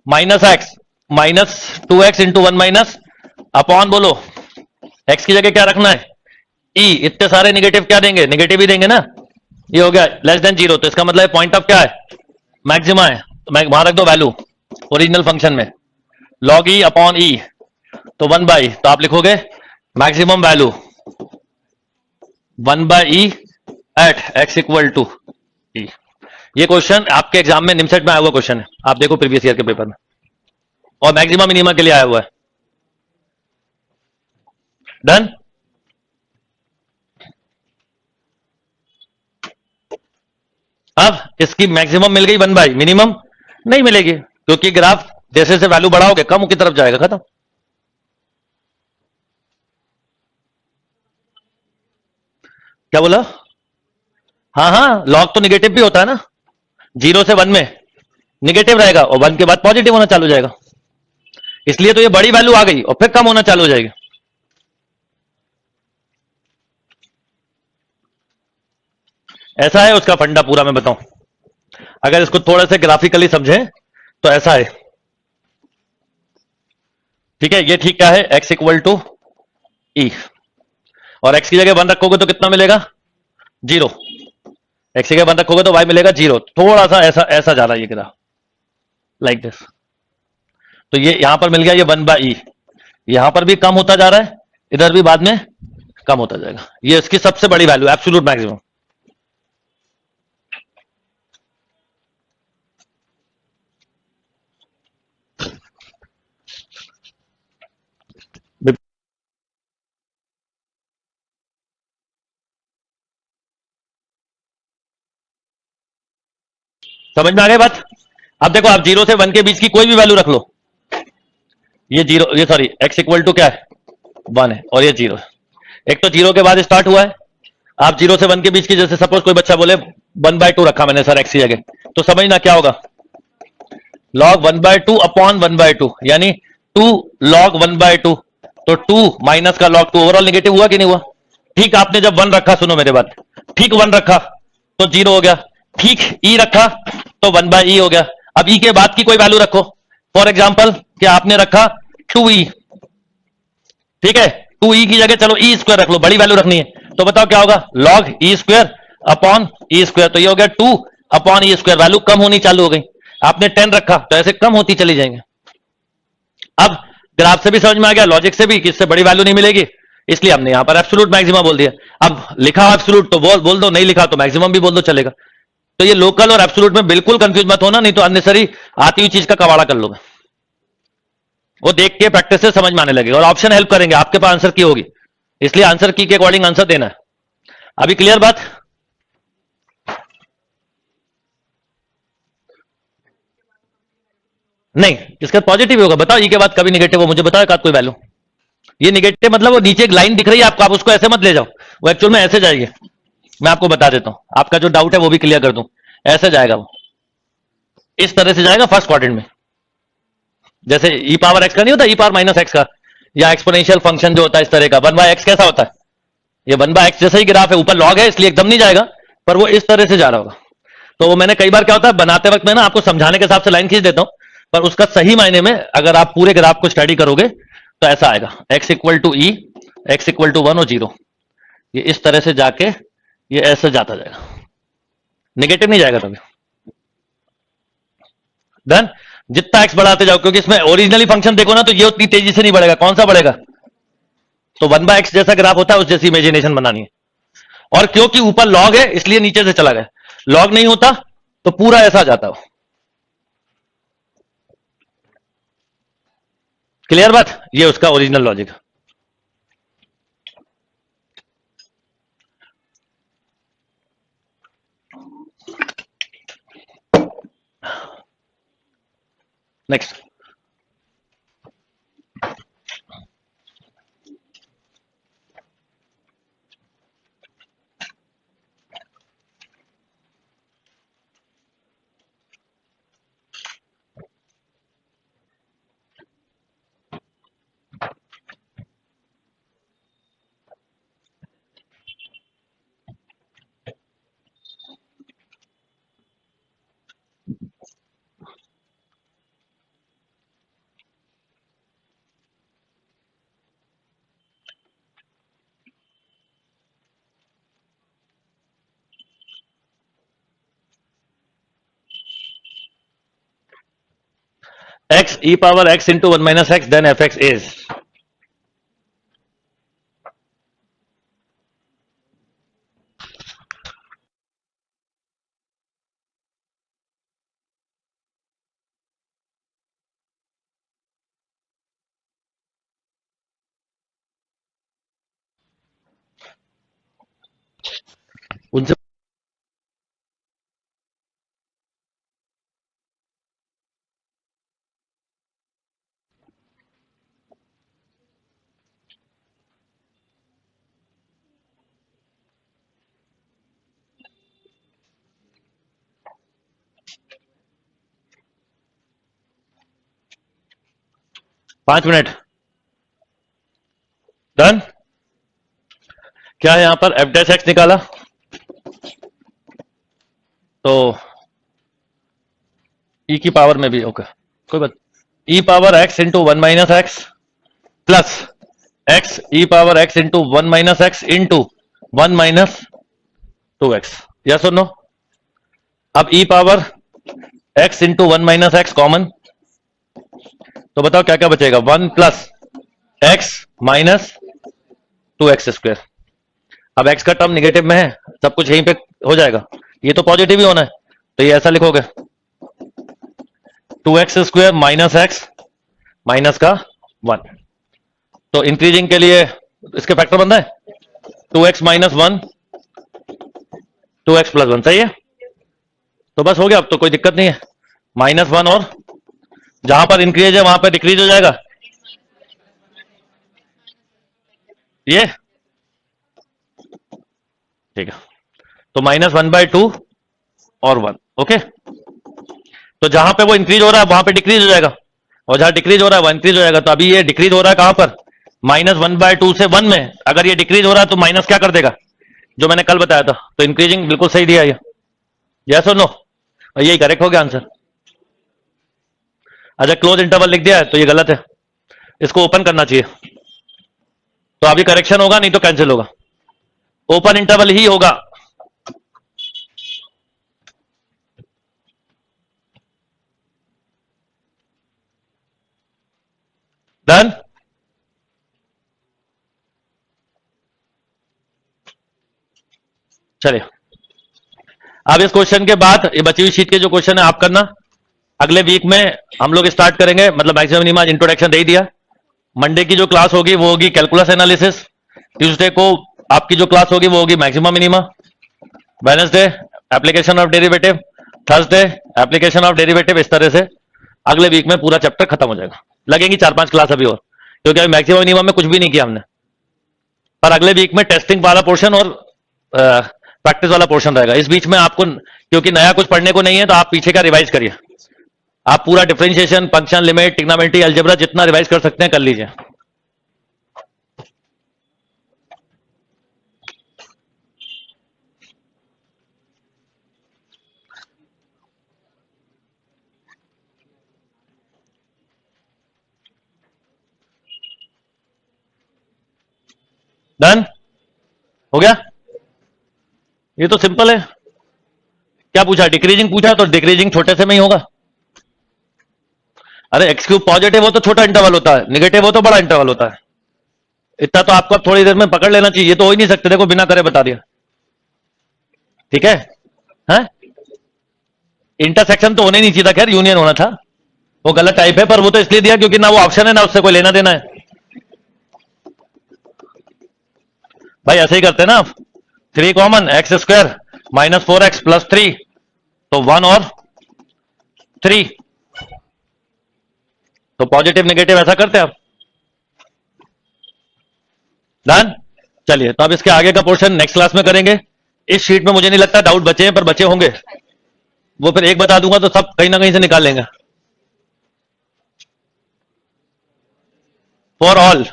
minus x minus 2x into 1 minus upon बोलो एक्स की जगह क्या रखना है ई, इतने सारे निगेटिव क्या देंगे, निगेटिव ही देंगे ना, ये हो गया लेस देन जीरो, तो इसका मतलब पॉइंट ऑफ क्या है, मैक्सिमा है, तो मैं वहां रख दो वैल्यू ओरिजिनल फंक्शन में log ई अपॉन ई, तो 1 बाई, तो आप लिखोगे maximum value 1 by e at x equal to e. ये क्वेश्चन आपके एग्जाम में निमसेट में आया हुआ क्वेश्चन है, आप देखो प्रीवियस ईयर के पेपर में, और मैक्सिमम मिनिमा के लिए आया हुआ है। डन। अब इसकी मैक्सिमम मिल गई 1 बाई, मिनिमम नहीं मिलेगी क्योंकि ग्राफ जैसे जैसे वैल्यू बढ़ाओगे कम की तरफ जाएगा, खत्म। क्या बोला, हाँ हाँ लॉग तो निगेटिव भी होता है ना, 0 से 1 में निगेटिव रहेगा और 1 के बाद पॉजिटिव होना चालू हो जाएगा, इसलिए तो ये बड़ी वैल्यू आ गई और फिर कम होना चालू हो जाएगी। ऐसा है उसका फंडा पूरा, मैं बताऊं। अगर इसको थोड़ा सा ग्राफिकली समझें तो ऐसा है, ठीक है। ये ठीक क्या है, x इक्वल टू ई, और x की जगह 1 रखोगे तो कितना मिलेगा, 0। x की जगह 1 रखोगे तो y मिलेगा 0। थोड़ा सा ऐसा ऐसा जा रहा है ये ग्राफ, लाइक दिस। तो ये यहां पर मिल गया, ये 1/e, यहां पर भी कम होता जा रहा है, इधर भी बाद में कम होता जाएगा। ये इसकी सबसे बड़ी वैल्यू, एब्सोल्यूट मैक्सिमम। समझ में आ गई बात। अब देखो, आप 0 से 1 के बीच की कोई भी वैल्यू रख लो, ये 0, ये सॉरी x इक्वल टू क्या है, 1 है, और ये 0 है। एक तो 0 के बाद स्टार्ट हुआ है। आप 0 से 1 के बीच की, जैसे सपोज कोई बच्चा बोले 1/2 रखा मैंने सर x की जगह, तो समझना क्या होगा, log 1/2 अपॉन 1/2, यानी 2 log 1/2। तो 2 माइनस का log 2 ओवरऑल निगेटिव हुआ कि नहीं हुआ। ठीक आपने जब 1 रखा, सुनो मेरे बात, ठीक 1 रखा तो 0 हो गया, ठीक e रखा तो 1/e हो गया। अब e के बाद की कोई वैल्यू रखो, फॉर एग्जाम्पल क्या आपने रखा 2e, ठीक है। 2e की जगह चलो e स्क्वायर रख लो, बड़ी वैल्यू रखनी है, तो बताओ क्या होगा, log e square upon e square. तो ये हो गया 2 अपॉन e स्क्वायर, वैल्यू कम होनी चालू हो गई। आपने 10 रखा तो ऐसे कम होती चली जाएंगे। अब ग्राफ से भी समझ में आ गया, लॉजिक से भी, कि इससे बड़ी वैल्यू नहीं मिलेगी, इसलिए हमने यहां पर एब्सोल्यूट मैक्सिमम बोल दिया। अब लिखा एब्सोल्यूट तो बोल दो, नहीं लिखा तो मैक्सिमम भी बोल दो, चलेगा। तो ये लोकल और एब्सोल्यूट में बिल्कुल कंफ्यूज मत होना, नहीं तो अननेसरी आती हुई चीज का कवाड़ा कर लोगे। वो देख के प्रैक्टिस से समझ में आने लगेगा, और ऑप्शन हेल्प करेंगे, आपके पास आंसर की होगी, इसलिए आंसर की के अकॉर्डिंग आंसर देना है। अभी क्लियर बात। नहीं, इसका पॉजिटिव होगा, बताओ ई के बाद कभी निगेटिव हो, मुझे बताओ एक आध कोई वैल्यू। ये निगेटिव मतलब वो नीचे एक लाइन दिख रही है आपको, आप उसको ऐसे मत ले जाओ, वो एक्चुअल में ऐसे जाएगी। मैं आपको बता देता हूं, आपका जो डाउट है वो भी क्लियर कर दूं। ऐसे जाएगा वो, इस तरह से जाएगा फर्स्ट क्वाड्रेंट में, जैसे ई पावर एक्स का नहीं होता, ई पावर माइनस एक्स का, या एक्सपोनेंशियल फंक्शन जो होता है इस तरह का, 1/x कैसा होता है, ये 1/x जैसा ही ग्राफ है, ऊपर लॉग है इसलिए एकदम नहीं जाएगा, पर वो इस तरह से जा रहा होगा। तो वो मैंने कई बार क्या होता है बनाते वक्त, मैं ना आपको समझाने के हिसाब से लाइन खींच देता हूं, पर उसका सही मायने में अगर आप पूरे ग्राफ को स्टडी करोगे तो ऐसा आएगा, x equal to E, X equal to 1 और 0, ये इस तरह से जाके ये ऐसे जाता जाएगा, निगेटिव नहीं जाएगा कभी। डन। जितना एक्स बढ़ाते जाओ, क्योंकि इसमें ओरिजिनली फंक्शन देखो ना, तो ये उतनी तेजी से नहीं बढ़ेगा, कौन सा बढ़ेगा, तो 1/x जैसा ग्राफ होता है उस जैसी इमेजिनेशन बनानी है। और क्योंकि ऊपर लॉग है इसलिए नीचे से चला गया, लॉग नहीं होता तो पूरा ऐसा जाता हो। क्लियर बात, ये उसका original logic. Next. x e power x into 1 minus x, then fx is, उनसे 5 मिनट। डन। क्या है यहां पर एफ डैश एक्स निकाला, तो e की पावर में भी ओके कोई बात, e power x into 1 minus x plus x e power x into 1 minus x into 1 minus 2x, yes और नो? अब e power x into 1 minus x common, तो बताओ क्या क्या बचेगा? 1 plus x minus 2x square. अब x का टर्म निगेटिव में है, सब कुछ यहीं पे हो जाएगा, ये तो पॉजिटिव ही होना है, तो ये ऐसा लिखोगे 2x square minus x minus का 1। तो इंक्रीजिंग के लिए इसके फैक्टर बनता है 2x माइनस 1 2x प्लस 1, सही है? तो बस हो गया, अब तो कोई दिक्कत नहीं है। -1 और जहां पर इंक्रीज है वहां पर डिक्रीज हो जाएगा, ये ठीक है। तो -1/2 और 1, ओके। तो जहां पे वो इंक्रीज हो रहा है वहां पे डिक्रीज हो जाएगा, और जहां डिक्रीज हो रहा है वहां इंक्रीज हो जाएगा। तो अभी ये डिक्रीज हो रहा है कहां पर? -1/2 से 1 में। अगर ये डिक्रीज हो रहा है तो माइनस क्या कर देगा, जो मैंने कल बताया था। तो इंक्रीजिंग बिल्कुल सही दिया ये, यस और नो? और यही करेक्ट हो गया आंसर। अच्छा क्लोज इंटरवल लिख दिया है तो ये गलत है, इसको ओपन करना चाहिए, तो अभी करेक्शन होगा, नहीं तो कैंसिल होगा। ओपन इंटरवल ही होगा। डन? चलिए, अब इस क्वेश्चन के बाद ये बची हुई शीट के जो क्वेश्चन है आप करना। अगले वीक में हम लोग स्टार्ट करेंगे, मतलब मैक्सिमम मिनिमा इंट्रोडक्शन दे ही दिया। मंडे की जो क्लास होगी वो होगी कैलकुलस एनालिसिस, ट्यूसडे को आपकी जो क्लास होगी वो होगी maximum minima, Wednesday application of derivative, Thursday application of derivative. इस तरह से अगले वीक में पूरा चैप्टर खत्म हो जाएगा। लगेंगी 4-5 क्लास अभी और, क्योंकि अभी मैक्सिमम मिनिमा में कुछ भी नहीं किया हमने। पर अगले वीक में टेस्टिंग वाला पोर्शन और प्रैक्टिस वाला पोर्शन रहेगा। इस बीच में आपको क्योंकि नया कुछ पढ़ने को नहीं है, तो आप पीछे का रिवाइज करिए। आप पूरा differentiation, function, limit, trigonometry, algebra जितना रिवाइज कर सकते हैं कर लीजिए। डन? हो गया? ये तो सिंपल है। क्या पूछा? डिक्रीजिंग पूछा, तो डिक्रीजिंग छोटे से में ही होगा। अरे एक्स क्यूब पॉजिटिव हो तो छोटा इंटरवल होता है, निगेटिव हो तो बड़ा इंटरवल होता है। इतना तो आपको थोड़ी देर में पकड़ लेना चाहिए। ये तो हो ही नहीं सकते, देखो बिना करे बता दिया। ठीक है? इंटरसेक्शन तो होने नहीं चाहिए था, खैर यूनियन होना था, वो गलत टाइप है, पर वो तो इसलिए दिया क्योंकि ना वो ऑप्शन है ना उससे कोई लेना देना है। भाई ऐसे ही करते हैं ना, 3 common, x square -4x plus 3, तो 1 और 3, तो पॉजिटिव नेगेटिव ऐसा करते हैं आप। डन? चलिए, तो अब इसके आगे का पोर्शन नेक्स्ट क्लास में करेंगे। इस शीट में मुझे नहीं लगता डाउट बचे हैं, पर बचे होंगे, वो फिर एक बता दूंगा तो सब कहीं ना कहीं से निकाल लेंगे। फॉर ऑल,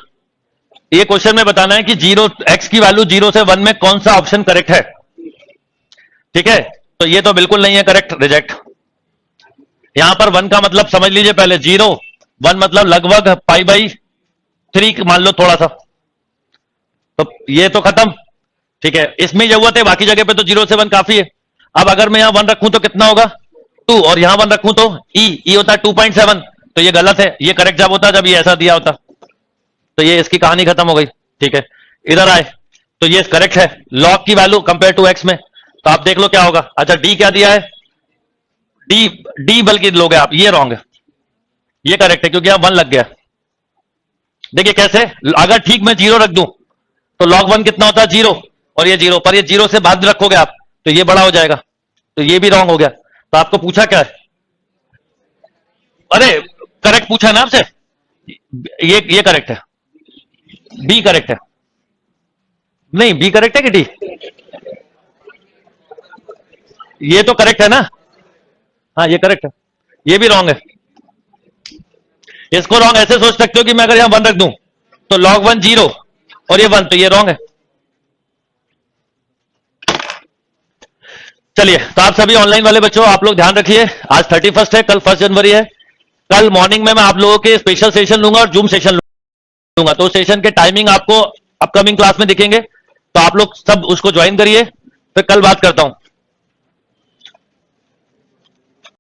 ये क्वेश्चन में बताना है कि 0 x की वैल्यू 0 से 1 में कौन सा ऑप्शन करेक्ट है। ठीक है? तो ये तो बिल्कुल नहीं है करेक्ट, रिजेक्ट। यहां पर 1 का मतलब समझ लीजिए पहले, 0 1 मतलब लगभग π/3 मान लो थोड़ा सा, तो ये तो खत्म। ठीक है, इसमें जरूरत है, बाकी जगह पे तो 0 से 1 काफी है। अब अगर मैं यहां 1 रखूं तो कितना होगा? 2, और यहां 1 रखूं तो ई होता है 2.7, तो ये गलत है। ये करेक्ट जब होता जब ये ऐसा दिया होता, तो ये इसकी कहानी खत्म हो गई। ठीक है, इधर आए तो ये करेक्ट है, लॉग की वैल्यू कंपेयर टू एक्स में, तो आप देख लो क्या होगा। अच्छा डी क्या दिया है? डी बल्कि लोगे आप, ये रॉन्ग है, ये करेक्ट है क्योंकि यहां 1 लग गया। देखिए कैसे, अगर ठीक मैं 0 रख दूं तो log 1 कितना होता है? 0, और ये 0, पर ये 0 से बाद रखोगे आप तो ये बड़ा हो जाएगा, तो ये भी रॉन्ग हो गया। तो आपको पूछा क्या है? अरे करेक्ट पूछा है ना आपसे, ये करेक्ट है, बी करेक्ट है। नहीं, बी करेक्ट है कि डी? ये तो करेक्ट है ना, हाँ ये करेक्ट है, ये भी रॉन्ग है। इसको रॉन्ग ऐसे सोच सकते हो कि मैं अगर यहां 1 रख दूं तो log 1 0 और ये 1, तो ये रॉन्ग है। चलिए, तो आप सभी ऑनलाइन वाले बच्चों, आप लोग ध्यान रखिए, आज 31 है, कल 1 जनवरी है। कल मॉर्निंग में मैं आप लोगों के स्पेशल सेशन लूंगा और जूम सेशन लूंगा, तो सेशन के टाइमिंग आपको अपकमिंग क्लास में दिखेंगे, तो आप लोग सब उसको ज्वाइन करिए। फिर कल बात करता हूं।